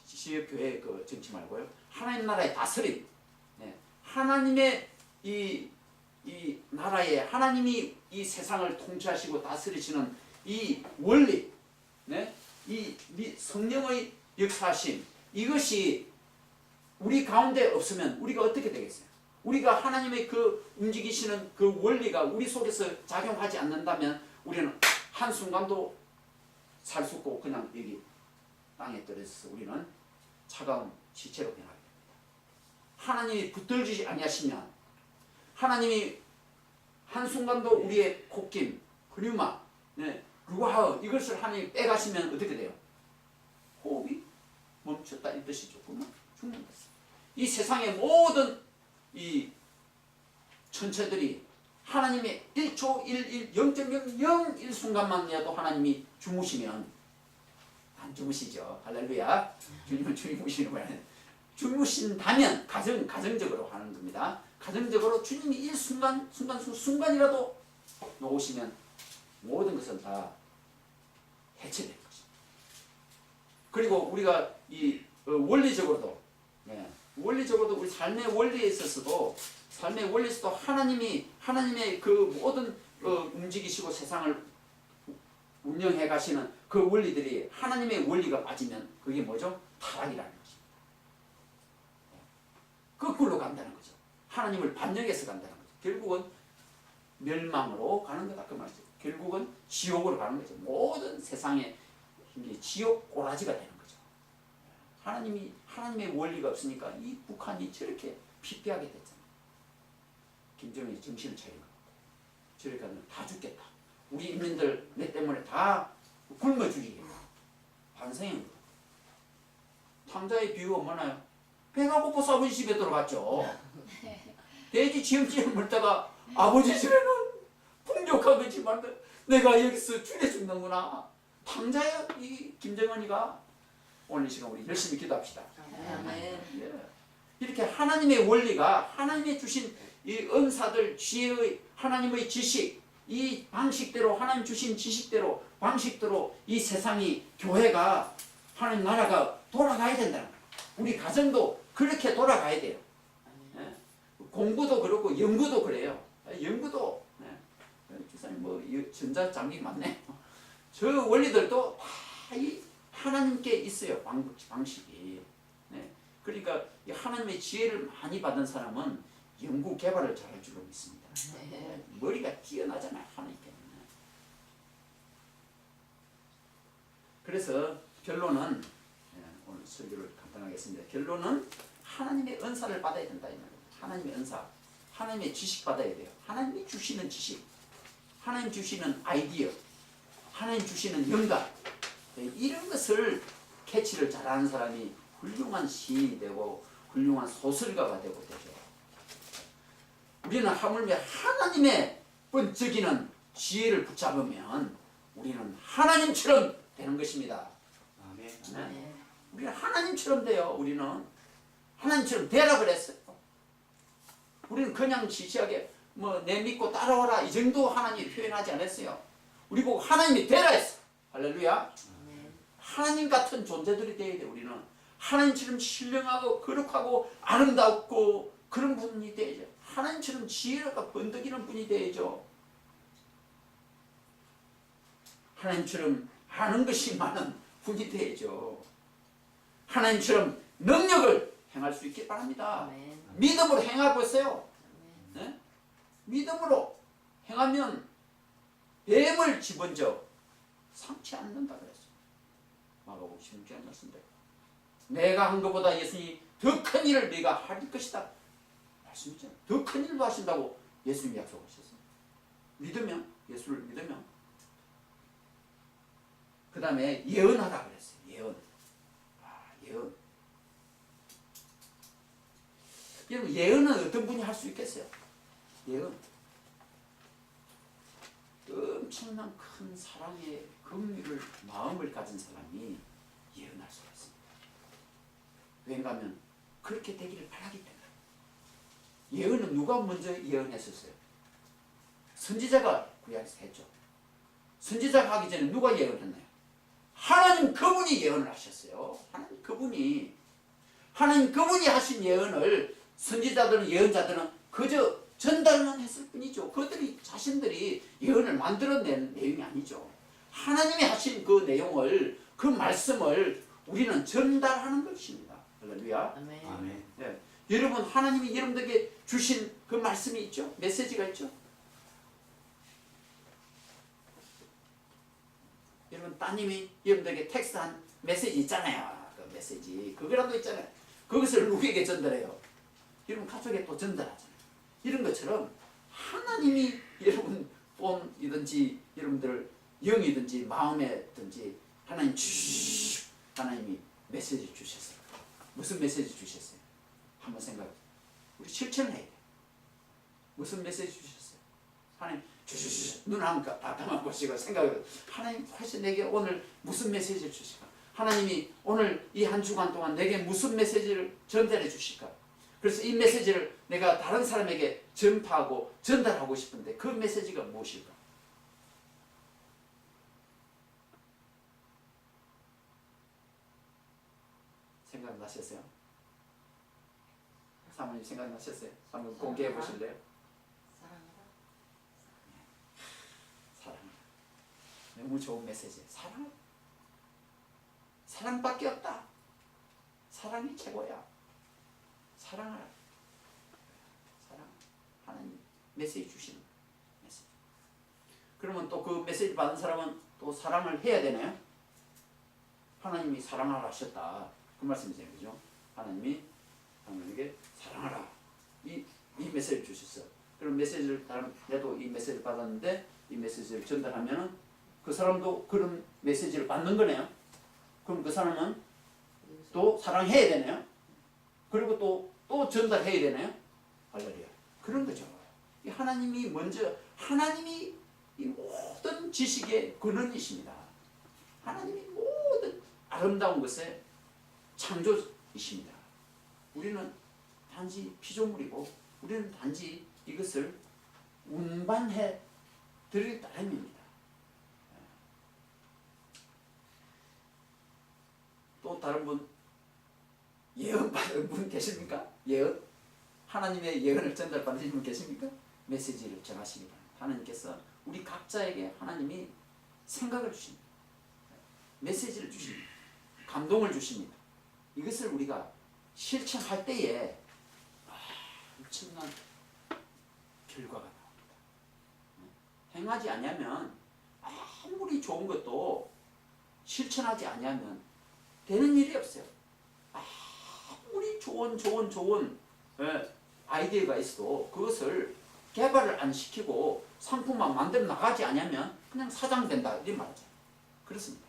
지역교회 그 정치 말고요. 하나님 나라의 다스림. 하나님의 이 나라에 하나님이 이 세상을 통치하시고 다스리시는 이 원리, 이 성령의 역사심, 이것이 우리 가운데 없으면 우리가 어떻게 되겠어요? 우리가 하나님의 그 움직이시는 그 원리가 우리 속에서 작용하지 않는다면 우리는 한순간도 살 수 없고 그냥 여기 땅에 떨어져서 우리는 차가운 시체로 변하게 됩니다. 하나님이 붙들지 아니하시면, 하나님이 한순간도 우리의 콧김, 근유마, 루하우 이것을 하나님이 빼가시면 어떻게 돼요? 호흡이 멈췄다 이 뜻이죠. 그러면 죽는 거예요. 이 세상의 모든 이 천체들이 하나님의 1초 11 0.001 순간만이라도 하나님이 주무시면, 안 주무시죠. 할렐루야. 주님은 주무시는 거예요. 주무신다면 가정적으로 하는 겁니다. 가정적으로 주님이 이 순간이라도 놓으시면 모든 것은 다 해체될 것입니다. 그리고 우리가 이 원리적으로도 우리 삶의 원리에 있어서도 하나님의 그 모든 움직이시고 세상을 운영해 가시는 그 원리들이 하나님의 원리가 빠지면 그게 뭐죠? 타락이라는 것입니다. 거꾸로 간다는 거죠. 하나님을 반역해서 간다는 거죠. 결국은 멸망으로 가는 거다 그 말이죠. 결국은 지옥으로 가는 거죠. 모든 세상에 지옥 꼬라지가 되는 거죠. 하나님의 원리가 없으니까 이 북한이 저렇게 피폐하게 됐잖아요. 김정은이 정신을 차린 거. 저렇게 하면 다 죽겠다. 우리 인민들 내 때문에 다 굶어 죽이겠다. 반성인 거. 탕자의 비유가 뭐나요? 배가 고파서 아버지 집에 들어갔죠. 돼지 지엄지엄 물다가 아버지 집에는 풍족한 거지만 내가 여기서 죽여 죽는구나. 탕자야 이 김정은이가. 오늘 이 시간 우리 열심히 기도합시다. 이렇게 하나님의 원리가, 하나님의 주신 이 은사들, 지혜의 하나님의 지식, 이 방식대로, 하나님 주신 지식대로, 방식대로 이 세상이, 교회가, 하나님 나라가 돌아가야 된다는 거예요. 우리 가정도 그렇게 돌아가야 돼요. 공부도 그렇고 연구도 그래요. 연구도 주사님 뭐 전자장비 맞네. 저 원리들도 다 이 하나님께 있어요. 방식이. 그러니까 하나님의 지혜를 많이 받은 사람은 연구 개발을 잘할 줄로 믿습니다. 머리가 뛰어나잖아요. 하나님 때문에. 그래서 결론은, 오늘 설교를 간단하게 했습니다. 결론은 하나님의 은사를 받아야 된다. 하나님의 은사, 하나님의 지식 받아야 돼요. 하나님이 주시는 지식, 하나님 주시는 아이디어, 하나님 주시는 영감, 이런 것을 캐치를 잘하는 사람이 훌륭한 시인이 되고 훌륭한 소설가가 되고 되죠. 우리는 하물며 하나님의 번쩍이는 지혜를 붙잡으면 우리는 하나님처럼 되는 것입니다. 아멘. 우리는 하나님처럼 돼요. 우리는 하나님처럼 되라 그랬어요. 우리는 그냥 지시하게 뭐 내 믿고 따라와라 이 정도 하나님이 표현하지 않았어요. 우리 보고 하나님이 되라 했어. 할렐루야. 하나님 같은 존재들이 되어야 돼. 우리는 하나님처럼 신령하고 거룩하고 아름답고 그런 분이 되야죠. 하나님처럼 지혜가 번득이는 분이 되야죠. 하나님처럼 아는 것이 많은 분이 되야죠. 하나님처럼 능력을 행할 수 있길 바랍니다. 믿음으로 행해보세요. 네? 믿음으로 행하면 뱀을 집은적 상치 않는다 그랬어요. 마가복음 16장 말씀대로 내가 한 것보다 예수님이 더 큰 일을 네가 할 것이다 말씀이잖아요. 더 큰 일도 하신다고 예수님이 약속하셨어요. 믿으면, 예수를 믿으면. 그 다음에 예언하라 그랬어요. 예언. 예언. 여러분, 예언은 어떤 분이 할 수 있겠어요? 예언. 엄청난 큰 사랑의 긍휼을 마음을 가진 사람이 예언할 수가 있습니다. 왜냐 하면 그렇게 되기를 바라기 때문에. 예언은 누가 먼저 예언했었어요? 선지자가 구약에서 했죠. 선지자가 하기 전에 누가 예언했나요? 하나님 그분이 예언을 하셨어요. 하나님 그분이 하신 예언을 선지자들은 예언자들은 그저 전달만 했을 뿐이죠. 그들이 자신들이 예언을 만들어낸 내용이 아니죠. 하나님이 하신 그 내용을, 그 말씀을 우리는 전달하는 것입니다. 할렐루야.
아멘.
네. 여러분, 하나님이 여러분들에게 주신 그 말씀이 있죠? 메시지가 있죠? 여러분, 따님이 여러분들에게 텍스트한 메시지 있잖아요. 그 메시지, 그거라도 있잖아요. 그것을 누구에게 전달해요? 여러분 가족에 또 전달하잖아요. 이런 것처럼 하나님이 여러분 폰이든지 여러분들 영이든지 마음에든지 하나님이 메시지 주셨어요. 무슨 메시지 주셨어요? 한번 생각해. 우리 실천해야 돼. 무슨 메시지 주셨어요? 하나님 눈 한번 다 보시고 생각해. 하나님 혹시 내게 오늘 무슨 메시지를 주실까? 하나님이 오늘 이 한 주간 동안 내게 무슨 메시지를 전달해 주실까? 그래서 이 메시지를 내가 다른 사람에게 전파하고 전달하고 싶은데 그 메시지가 무엇일까? 생각나셨어요? 사모님 생각나셨어요? 한번 공개해 보실래요? 사랑하라. 너무 좋은 메시지예요. 사랑하라. 사랑밖에 없다. 사랑이 최고야. 사랑하라. 사랑. 하나님 메시지 주시는 메시지. 그러면 또 그 메시지 받은 사람은 또 사랑을 해야 되나요? 하나님이 사랑하라 하셨다. 그 말씀이세요. 그죠? 하나님이 하나님에게 사랑하라. 이 메시지를 주셨어요. 그럼 메시지를 내도 이 메시지를 받았는데 이 메시지를 전달하면은 그 사람도 그런 메시지를 받는 거네요. 그럼 그 사람은 또 사랑해야 되네요. 그리고 또 전달해야 되나요? 할렐루야. 그런 거죠. 이 하나님이 먼저, 하나님이 이 모든 지식의 근원이십니다. 하나님이 모든 아름다운 것의 창조이십니다. 우리는 단지 피조물이고 우리는 단지 이것을 운반해 드릴 따름입니다. 또 다른 분 예언 받은 분 계십니까? 예언? 하나님의 예언을 전달 받으신 분 계십니까? 메시지를 전하시기 바랍니다. 하나님께서 우리 각자에게 하나님이 생각을 주십니다. 메시지를 주십니다. 감동을 주십니다. 이것을 우리가 실천할 때에 엄청난 결과가 나옵니다. 행하지 않으면 아무리 좋은 것도 실천하지 않으면 되는 일이 없어요. 아무리 좋은 아이디어가 있어도 그것을 개발을 안 시키고 상품만 만들어 나가지 않으면 그냥 사장된다 이런 말이죠. 그렇습니다.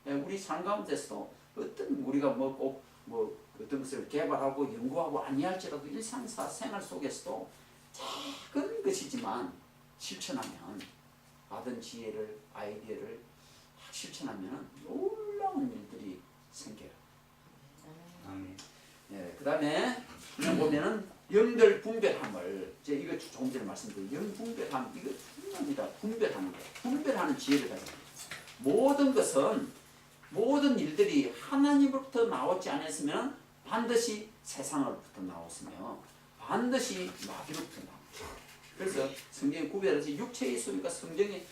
우리 삶 가운데서도 어떤 우리가 꼭 어떤 것을 개발하고 연구하고 아니할지라도 일상사 생활 속에서도 작은 것이지만 실천하면 받은 지혜를 아이디어를 실천하면 놀라운 일들이 생겨요.
아멘.
예, 그 다음에 보면은 영들 분별함을 제 이거 조금 전에 말씀드린 영 분별함 이거 중요합니다. 분별하는 거, 분별하는 지혜를 가지고 모든 것은 모든 일들이 하나님으로부터 나오지 않았으면 반드시 세상으로부터 나왔으며 반드시 마귀로부터 나옵니다. 그래서 성경의 구별해서 육체의 소유가 성령의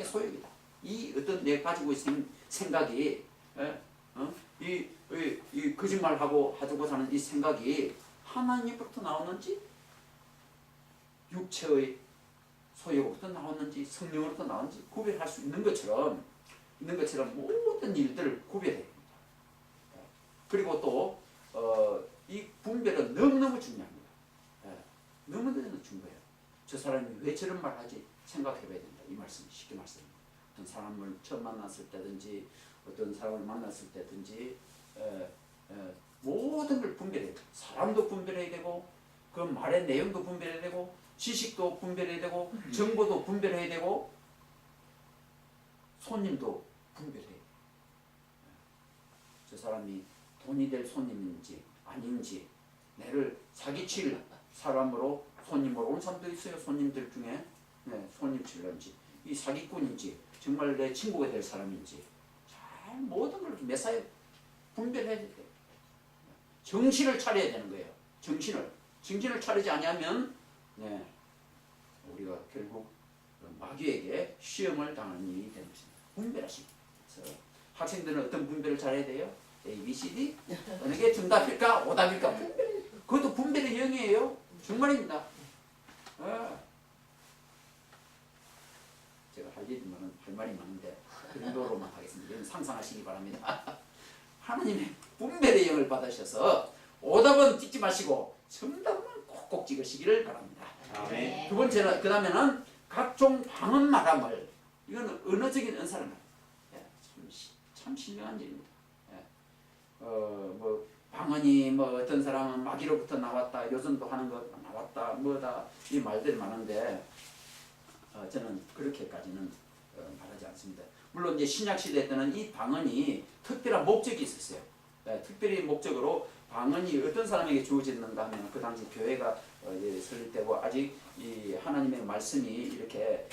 소유이다. 이 어떤 내 가지고 있는 생각이 이 거짓말하고 하자고 하는 이 생각이 하나님부터 나오는지 육체의 소유로부터 나오는지 성령으로부터 나오는지 구별할 수 있는 것처럼 모든 일들을 구별해야 됩니다. 그리고 또 이 분별은 너무너무 중요합니다. 너무너무 중요해요. 저 사람이 왜 저런 말 하지 생각해 봐야 된다. 이 말씀 쉽게 말씀입니다. 어떤 사람을 처음 만났을 때든지 어떤 사람을 만났을 때든지 모든 걸 분별해야 돼요. 사람도 분별해야 되고 그 말의 내용도 분별해야 되고 지식도 분별해야 되고 정보도 분별해야 되고 손님도 분별해야 돼요. 저 사람이 돈이 될 손님인지 아닌지 내를 사기칠 사람으로 손님으로 온 사람도 있어요. 손님들 중에 손님 칠런지 이 사기꾼인지 정말 내 친구가 될 사람인지 잘 모든 걸 매사에 분별해야 돼요. 정신을 차려야 되는 거예요. 정신을 차리지 않으면 우리가 결국 마귀에게 시험을 당하는 일이 되는 것입니다. 분별하시고. 그래서 학생들은 어떤 분별을 잘해야 돼요? A, B, C, D 어느 게 정답일까 오답일까 분별. 그것도 분별의 영이에요. 정말입니다. 제가 할 말이 많은데 그 정도로만 하겠습니다. 이건 상상하시기 바랍니다. 하나님의 분별의 영을 받으셔서 오답은 찍지 마시고 정답만 꼭꼭 찍으시기를 바랍니다.
아멘.
두 번째는 그 다음에는 각종 방언 말함을 이거는 언어적인 은사를 참 신령한 일입니다. 뭐 방언이 뭐 어떤 사람은 마귀로부터 나왔다 요즘도 하는 거 나왔다 뭐다 이 말들이 많은데 저는 그렇게까지는 말하지 않습니다. 물론 이제 신약 시대 때는 이 방언이 특별한 목적이 있었어요. 특별히 목적으로 방언이 어떤 사람에게 주어졌는가 하면 그 당시 교회가 설립 때고 아직 이 하나님의 말씀이 이렇게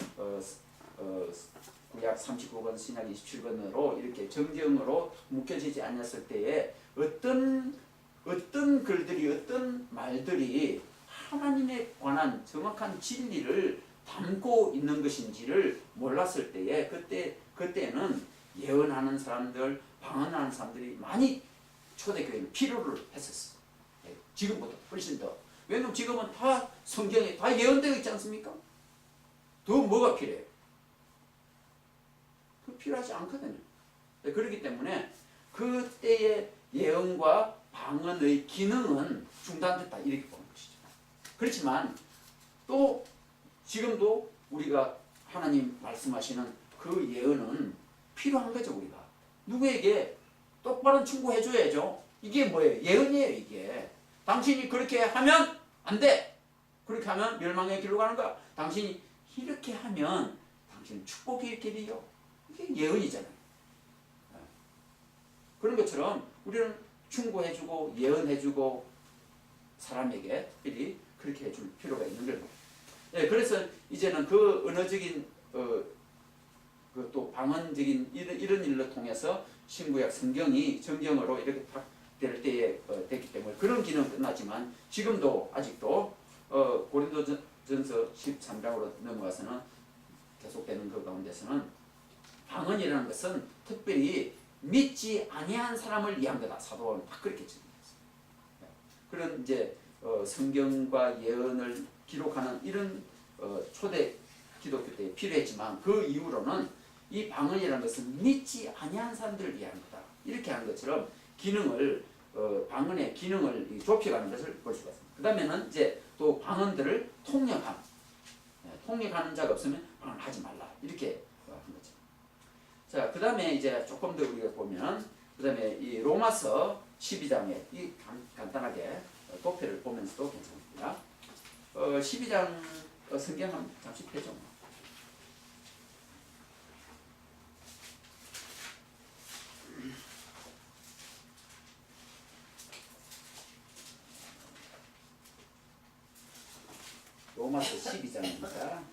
구약 39권 신약 27권으로 이렇게 정경으로 묶여지지 않았을 때에 어떤 글들이 어떤 말들이 하나님에 관한 정확한 진리를 담고 있는 것인지를 몰랐을 때에 그때는 예언하는 사람들, 방언하는 사람들이 많이 초대교회는 필요를 했었어. 지금보다 훨씬 더. 왜냐면 지금은 다 성경에 다 예언되어 있지 않습니까? 더 뭐가 필요해요? 그 필요하지 않거든요. 그렇기 때문에 그때의 예언과 방언의 기능은 중단됐다 이렇게 보는 것이죠. 그렇지만 또 지금도 우리가 하나님 말씀하시는 그 예언은 필요한 거죠. 우리가 누구에게 똑바로 충고해줘야죠. 이게 뭐예요? 예언이에요. 이게 당신이 그렇게 하면 안 돼. 그렇게 하면 멸망의 길로 가는 거야. 당신이 이렇게 하면 당신은 축복의 길이요. 이게 예언이잖아요. 그런 것처럼 우리는 충고해주고 예언해주고 사람에게 특별히 그렇게 해줄 필요가 있는 거예요. 그래서 이제는 그 언어적인 그 또 방언적인 이런 일로 통해서 신구약 성경이 정경으로 이렇게 딱 될 때에 됐기 때문에 그런 기능은 끝났지만 지금도 아직도 고린도전서 13장으로 넘어가서는 계속되는 그 가운데서는 방언이라는 것은 특별히 믿지 아니한 사람을 위한 거다. 사도는 딱 그렇게 증명했어요. 그런 이제 성경과 예언을 기록하는 이런 초대 기독교 때 필요했지만 그 이후로는 이 방언이라는 것은 믿지 아니한 사람들을 위한 거다. 이렇게 하는 것처럼 기능을 방언의 기능을 좁혀가는 것을 볼 수가 있습니다. 그 다음에는 이제 또 방언들을 통역하는 자가 없으면 방언하지 말라 이렇게 한 거죠. 자, 그 다음에 이제 조금 더 우리가 보면 그 다음에 이 로마서 12장에 이 간단하게 도표를 보면서도 괜찮습니다. 12장 성경 한번 잠시 펴죠. 로마서 12장입니다.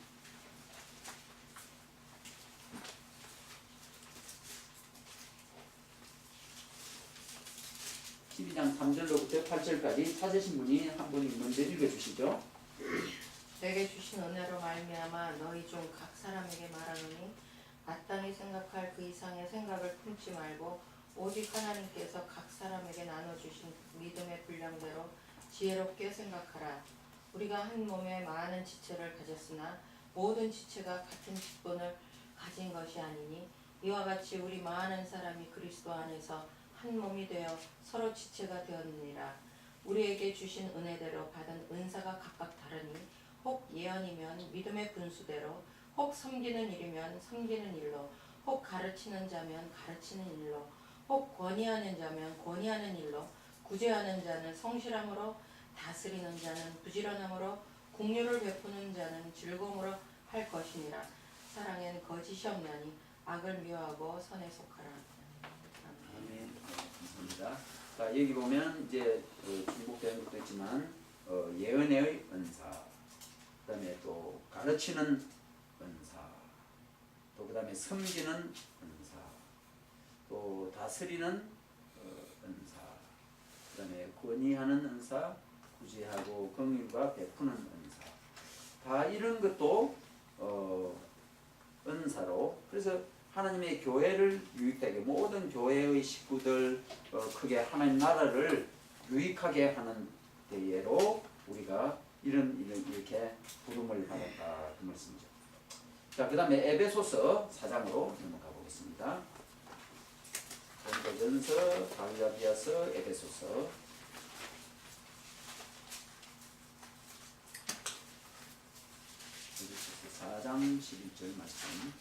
12장 3절로부터 8절까지 찾으신 분이 한 분이 먼저 읽어주시죠.
내게 주신 은혜로 말미암아 너희 중 각 사람에게 말하노니 마땅히 생각할 그 이상의 생각을 품지 말고 오직 하나님께서 각 사람에게 나눠주신 믿음의 분량대로 지혜롭게 생각하라. 우리가 한 몸에 많은 지체를 가졌으나 모든 지체가 같은 직분을 가진 것이 아니니 이와 같이 우리 많은 사람이 그리스도 안에서 한 몸이 되어 서로 지체가 되었느니라. 우리에게 주신 은혜대로 받은 은사가 각각 다르니 혹 예언이면 믿음의 분수대로, 혹 섬기는 일이면 섬기는 일로, 혹 가르치는 자면 가르치는 일로, 혹 권위하는 자면 권위하는 일로, 구제하는 자는 성실함으로, 다스리는 자는 부지런함으로, 긍휼을 베푸는 자는 즐거움으로 할 것이니라. 사랑엔 거짓이 없나니 악을 미워하고 선에 속하라.
아멘. 감사합니다. 자, 여기 보면 이제 중복되는 것도 있지만 예언의 은사, 그다음에 또 가르치는 은사, 또 그다음에 섬기는 은사, 또 다스리는 은사, 그다음에 권위하는 은사, 구제하고 긍휼과 베푸는 은사, 다 이런 것도 은사로. 그래서 하나님의 교회를 유익하게, 모든 교회의 식구들 크게 하나님 나라를 유익하게 하는 때에로 우리가 이런 이렇게 부름을 받았다, 그 말씀이죠. 자, 그 다음에 에베소서 4장으로 넘어가 보겠습니다. 고린도전서, 갈라디아서, 에베소서. 에베소서 4장 11절 말씀.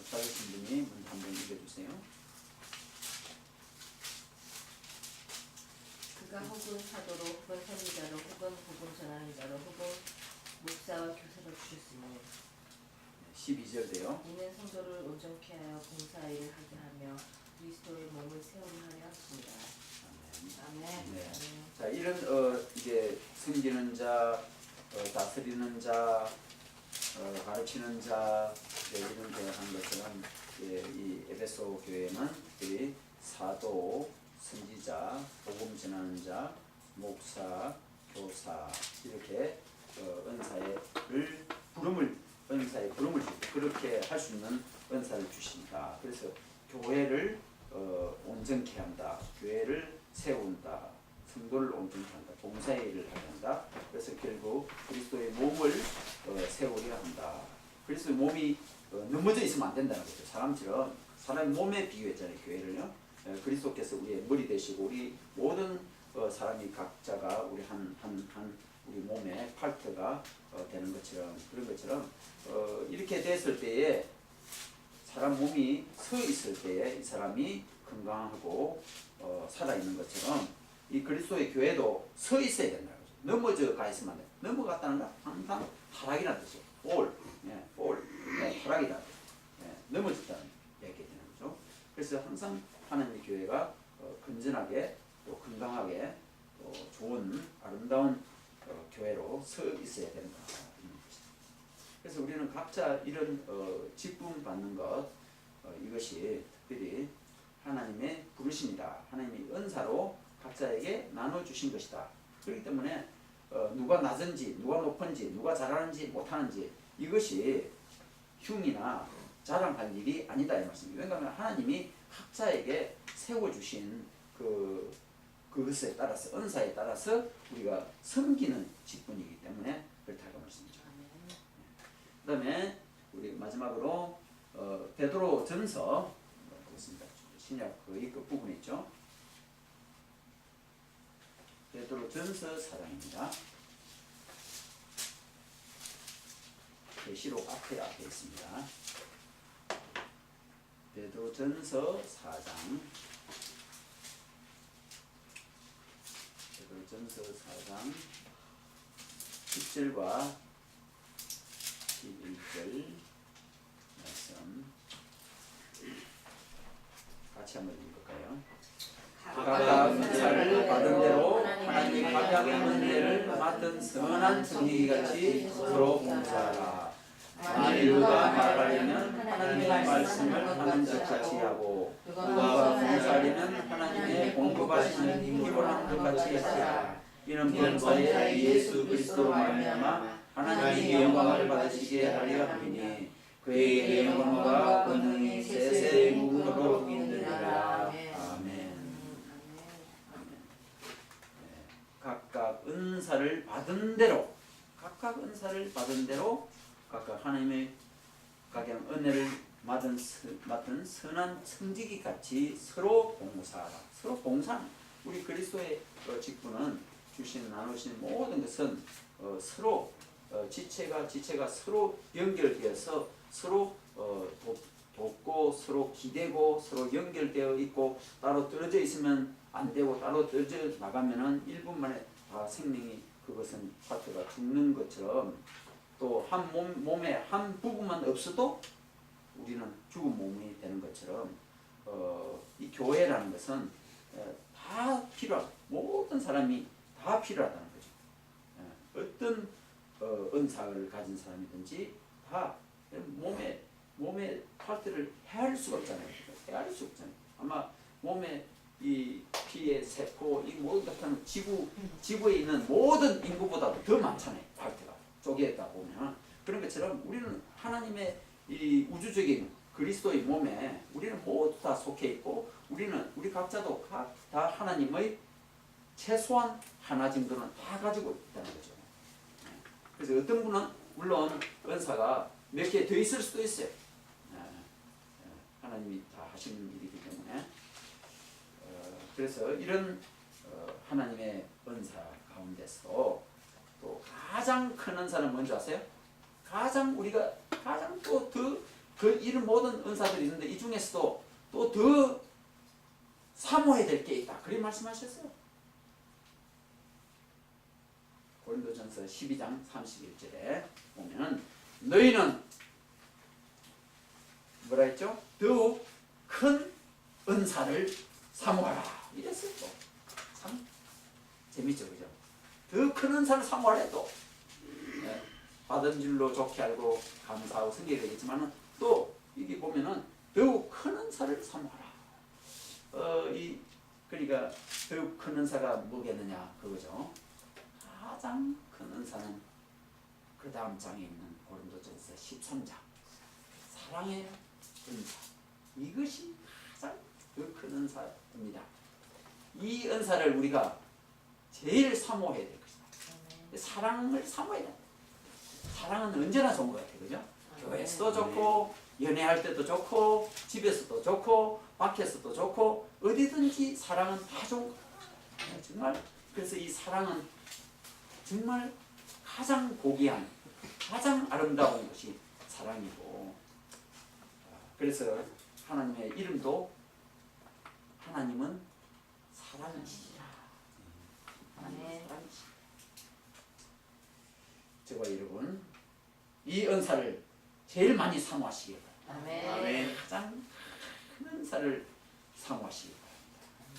찾으신 분이 먼저 한번 읽어주세요.
그가 혹은 사도로, 혹은 선지자로, 혹은 복음 전하는 자로, 혹은 목사와 교사로 주셨으니
12절대요.
이는 성도를 온전케 하여 봉사일을 하게 하며 그리스도의 몸을 세우려 하려 하십니다.
아멘.
네. 자, 이런 이제 섬기는 자, 다스리는 자, 가르치는 자, 이런 대한 것처럼 이 에베소 교회는 특별히 사도, 선지자, 복음 전하는 자, 목사, 교사 이렇게 은사의 부름을 주고 그렇게 할 수 있는 은사를 주신다. 그래서 교회를 온전케 한다. 교회를 세운다. 성도를 온전케 한다. 봉사의 일을 하게 한다. 그래서 결국 그리스도의 몸을 세우려 한다. 그리스도의 몸이 넘어져 있으면 안 된다는 거죠. 사람처럼 사람의 몸에 비유했잖아요. 교회를요. 그리스도께서 우리의 머리 되시고 우리 모든 사람이 각자가 우리 한 우리 몸의 파트가 되는 것처럼, 그런 것처럼 이렇게 됐을 때에 사람 몸이 서 있을 때에 이 사람이 건강하고 살아있는 것처럼 이 그리스도의 교회도 서 있어야 된다는 거죠. 넘어져 가 있으면 안 돼. 넘어갔다는 건 항상 타락이라는 뜻이에요. 타락이다. 넘어졌다는 얘기 되는 거죠. 그래서 항상 하나님의 교회가 건전하게 또 건강하게 또 좋은 아름다운 교회로 서 있어야 된다. 그래서 우리는 각자 이런 직분 받는 것 이것이 특별히 하나님의 부르심이다. 하나님의 은사로 각자에게 나눠주신 것이다. 그렇기 때문에 누가 낮은지 누가 높은지 누가 잘하는지 못하는지 이것이 흉이나 자랑할 일이 아니다 이 말씀입니다. 왜냐하면 하나님이 각자에게 세워주신 그것에 따라서 은사에 따라서 우리가 섬기는 직분이기 때문에 그렇다고 말씀이죠. 그 다음에 우리 마지막으로 베드로 전서 보겠습니다. 신약 거의 끝부분에 있죠. 베드로 전서 4장입니다. 계시록 앞에 있습니다. 베드로 전서 4장. 베드로 전서 4장 10절과 11절 말씀 같이 한번 읽을까요? 각각 은사를 받은 대로 하나님이 각각의 은혜를 맡은 선한 청지기같이 서로 봉사하라. 만일 누가 말하려면 하나님의 말씀을 하는 것 같이 하고 누가 봉사하려면 하나님의 공급하시는 힘으로 하는 것 같이 하라. 이는 범사에 예수 그리스도로 말미암아 하나님이 영광을 받으시게 하려 함이니 그의 영광과 권능이 세세 무궁하도록 있느니라. 아멘. 각각 은사를 받은 대로 각각 하나님의 각양 은혜를 맡은 선한 청지기 같이 서로 봉사하라. 서로 봉사는 우리 그리스도의 직분은 주신 나누신 모든 것은 서로 지체가 서로 연결되어서 서로 돕고 서로 기대고 서로 연결되어 있고 따로 떨어져 있으면 안 되고 따로 떨어져 나가면은 1분 만에 다 생명이 그것은 파트가 죽는 것처럼 또 한 몸에 한 부분만 없어도 우리는 죽은 몸이 되는 것처럼 이 교회라는 것은 다 필요하고 모든 사람이 다 필요하다는 거죠. 어떤 은사를 가진 사람이든지 다 몸의 파트를 헤아릴 수가 없잖아요. 헤아릴 수 없잖아요. 아마 몸에 이 피의 세포 이 모든 같은 지구에 있는 모든 인구보다도 더 많잖아요. 파트가 쪼개다 보면 그런 것처럼 우리는 하나님의 이 우주적인 그리스도의 몸에 우리는 모두 다 속해 있고 우리 각자도 다 하나님의 최소한 하나 정도는 다 가지고 있다는 거죠. 그래서 어떤 분은 물론 은사가 몇 개 더 있을 수도 있어요. 하나님이 다 하시는 일이기 때문에 그래서 이런 하나님의 은사 가운데서 또 가장 큰 은사는 뭔지 아세요? 우리가 가장 또 더 이런 모든 은사들이 있는데 이 중에서도 또 더 사모해야 될 게 있다. 그렇게 말씀하셨어요. 고린도전서 12장 31절에 보면 너희는 뭐라 했죠? 더욱 큰 은사를 사모하라 이랬어요. 또. 참 재밌죠, 그죠? 더 큰 은사를 사모하래 또. 받은 줄로 좋게 알고 감사하고 섬기게 되겠지만은 또 이게 보면은 더욱 큰 은사를 사모하라. 그러니까 더욱 큰 은사가 뭐겠느냐 그거죠. 가장 큰 은사는 그 다음 장에 있는 고린도전서 13장 사랑의 은사 이것이 가장 더 큰 은사입니다. 이 은사를 우리가 제일 사모해야 될 것이다. 사랑을 사모해야 된다. 사랑은 언제나 좋은 것 같아요. 그죠? 교회에서도 좋고 연애할 때도 좋고 집에서도 좋고 밖에서도 좋고 어디든지 사랑은 다 좋은 것 같아요. 정말 그래서 이 사랑은 정말 가장 고귀한 가장 아름다운 것이 사랑이고 그래서 하나님의 이름도 하나님은 사랑이시라. 하나님은 사랑이시라. 저와 여러분 이 은사를 제일 많이 사모하시기 바랍니다. 아멘. 가장 큰 은사를 사모하시기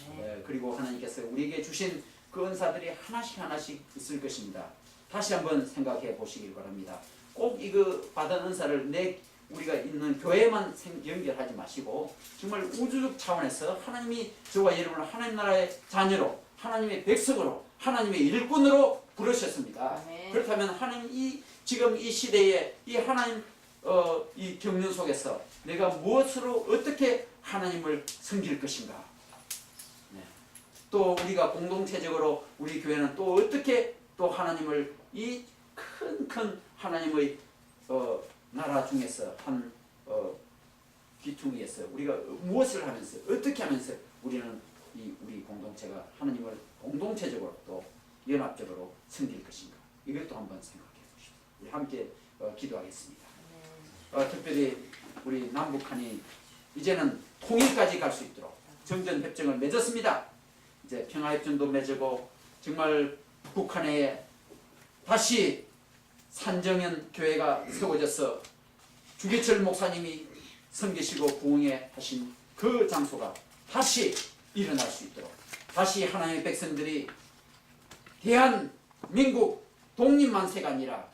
바랍니다. 그리고 하나님께서 우리에게 주신 그 은사들이 하나씩 있을 것입니다. 다시 한번 생각해 보시길 바랍니다. 꼭 이거 받은 은사를 우리가 있는 교회만 연결하지 마시고 정말 우주적 차원에서 하나님이 저와 여러분을 하나님 나라의 자녀로 하나님의 백성으로 하나님의 일꾼으로 부르셨습니다. 아멘. 그렇다면 하나님 지금 이 시대에 이 하나님 이 경륜 속에서 내가 무엇으로 어떻게 하나님을 섬길 것인가? 네. 또 우리가 공동체적으로 우리 교회는 또 어떻게 또 하나님을 이 큰 하나님의 나라 중에서 한 귀퉁이에서 우리가 무엇을 하면서 어떻게 하면서 우리는 우리 공동체가 하나님을 공동체적으로 또 연합적으로 섬길 것인가? 이것도 한번 생각해 보십시오. 우리 함께 기도하겠습니다. 특별히 우리 남북한이 이제는 통일까지 갈 수 있도록 정전협정을 맺었습니다. 이제 평화협정도 맺고 정말 북한에 다시 산정현 교회가 세워져서 주기철 목사님이 섬기시고 부흥회 하신 그 장소가 다시 일어날 수 있도록 다시 하나님의 백성들이 대한민국 독립만세가 아니라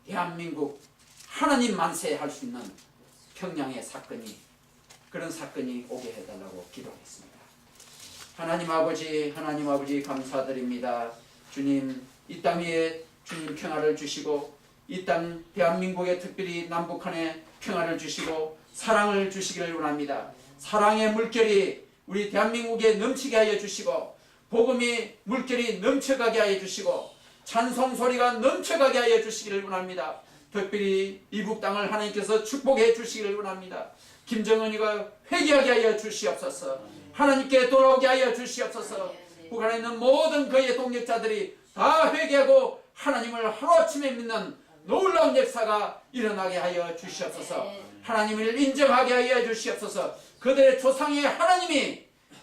대한민국 하나님 만세할 수 있는 평양의 사건이, 그런 사건이 오게 해달라고 기도하겠습니다. 하나님 아버지 감사드립니다. 주님, 이 땅 위에 주님 평화를 주시고, 이 땅 대한민국에 특별히 남북한에 평화를 주시고 사랑을 주시기를 원합니다. 사랑의 물결이 우리 대한민국에 넘치게 하여 주시고, 복음이 물결이 넘쳐가게 하여 주시고, 찬송 소리가 넘쳐가게 하여 주시기를 원합니다. 특별히 미국 땅을 하나님께서 축복해 주시기를 원합니다. 김정은이가 회개하게 하여 주시옵소서. 하나님께 돌아오게 하여 주시옵소서. 북한에 있는 모든 그의 동력자들이 다 회개하고 하나님을 하루아침에 믿는 놀라운 역사가 일어나게 하여 주시옵소서. 하나님을 인정하게 하여 주시옵소서. 그들의 조상의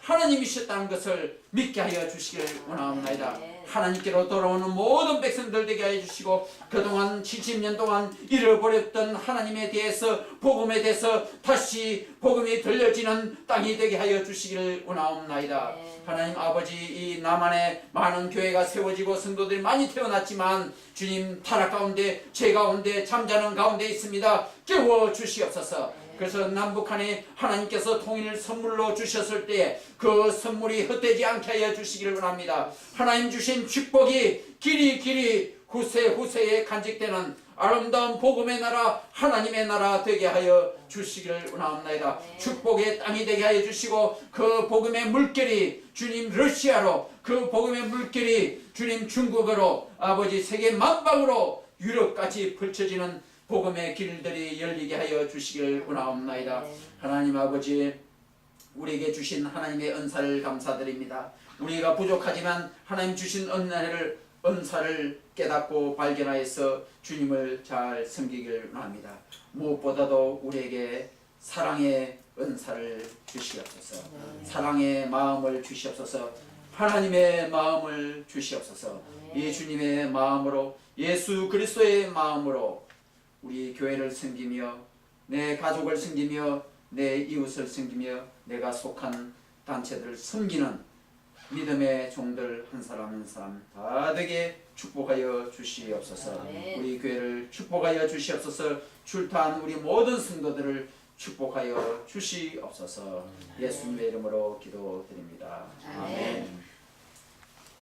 하나님이셨다는 것을 믿게 하여 주시기를 원하옵나이다. 하나님께로 돌아오는 모든 백성들 되게 하여 주시고, 그동안 70년 동안 잃어버렸던 하나님에 대해서, 복음에 대해서 다시 복음이 들려지는 땅이 되게 하여 주시기를 원하옵나이다. 하나님 아버지, 이 남한에 많은 교회가 세워지고 성도들이 많이 태어났지만 주님, 타락 가운데, 죄 가운데, 잠자는 가운데 있습니다. 깨워 주시옵소서. 그래서 남북한에 하나님께서 통일을 선물로 주셨을 때 그 선물이 헛되지 않게 하여 주시기를 원합니다. 하나님 주신 축복이 길이 후세에 간직되는 아름다운 복음의 나라, 하나님의 나라 되게 하여 주시기를 원하옵나이다. 축복의 땅이 되게 하여 주시고, 그 복음의 물결이 주님 러시아로, 그 복음의 물결이 주님 중국어로, 아버지 세계 만방으로 유럽까지 펼쳐지는 복음의 길들이 열리게 하여 주시기를 원하옵나이다. 하나님 아버지, 우리에게 주신 하나님의 은사를 감사드립니다. 우리가 부족하지만 하나님 주신 은사를 깨닫고 발견하여서 주님을 잘 섬기길 원합니다. 무엇보다도 우리에게 사랑의 은사를 주시옵소서. 사랑의 마음을 주시옵소서. 하나님의 마음을 주시옵소서. 이 주님의 마음으로, 예수 그리스도의 마음으로 우리 교회를 섬기며, 내 가족을 섬기며, 내 이웃을 섬기며, 내가 속한 단체들을 섬기는 믿음의 종들 한 사람 한 사람 다 되게 축복하여 주시옵소서. 우리 교회를 축복하여 주시옵소서. 출타한 우리 모든 성도들을 축복하여 주시옵소서. 예수님의 이름으로 기도드립니다. 아멘.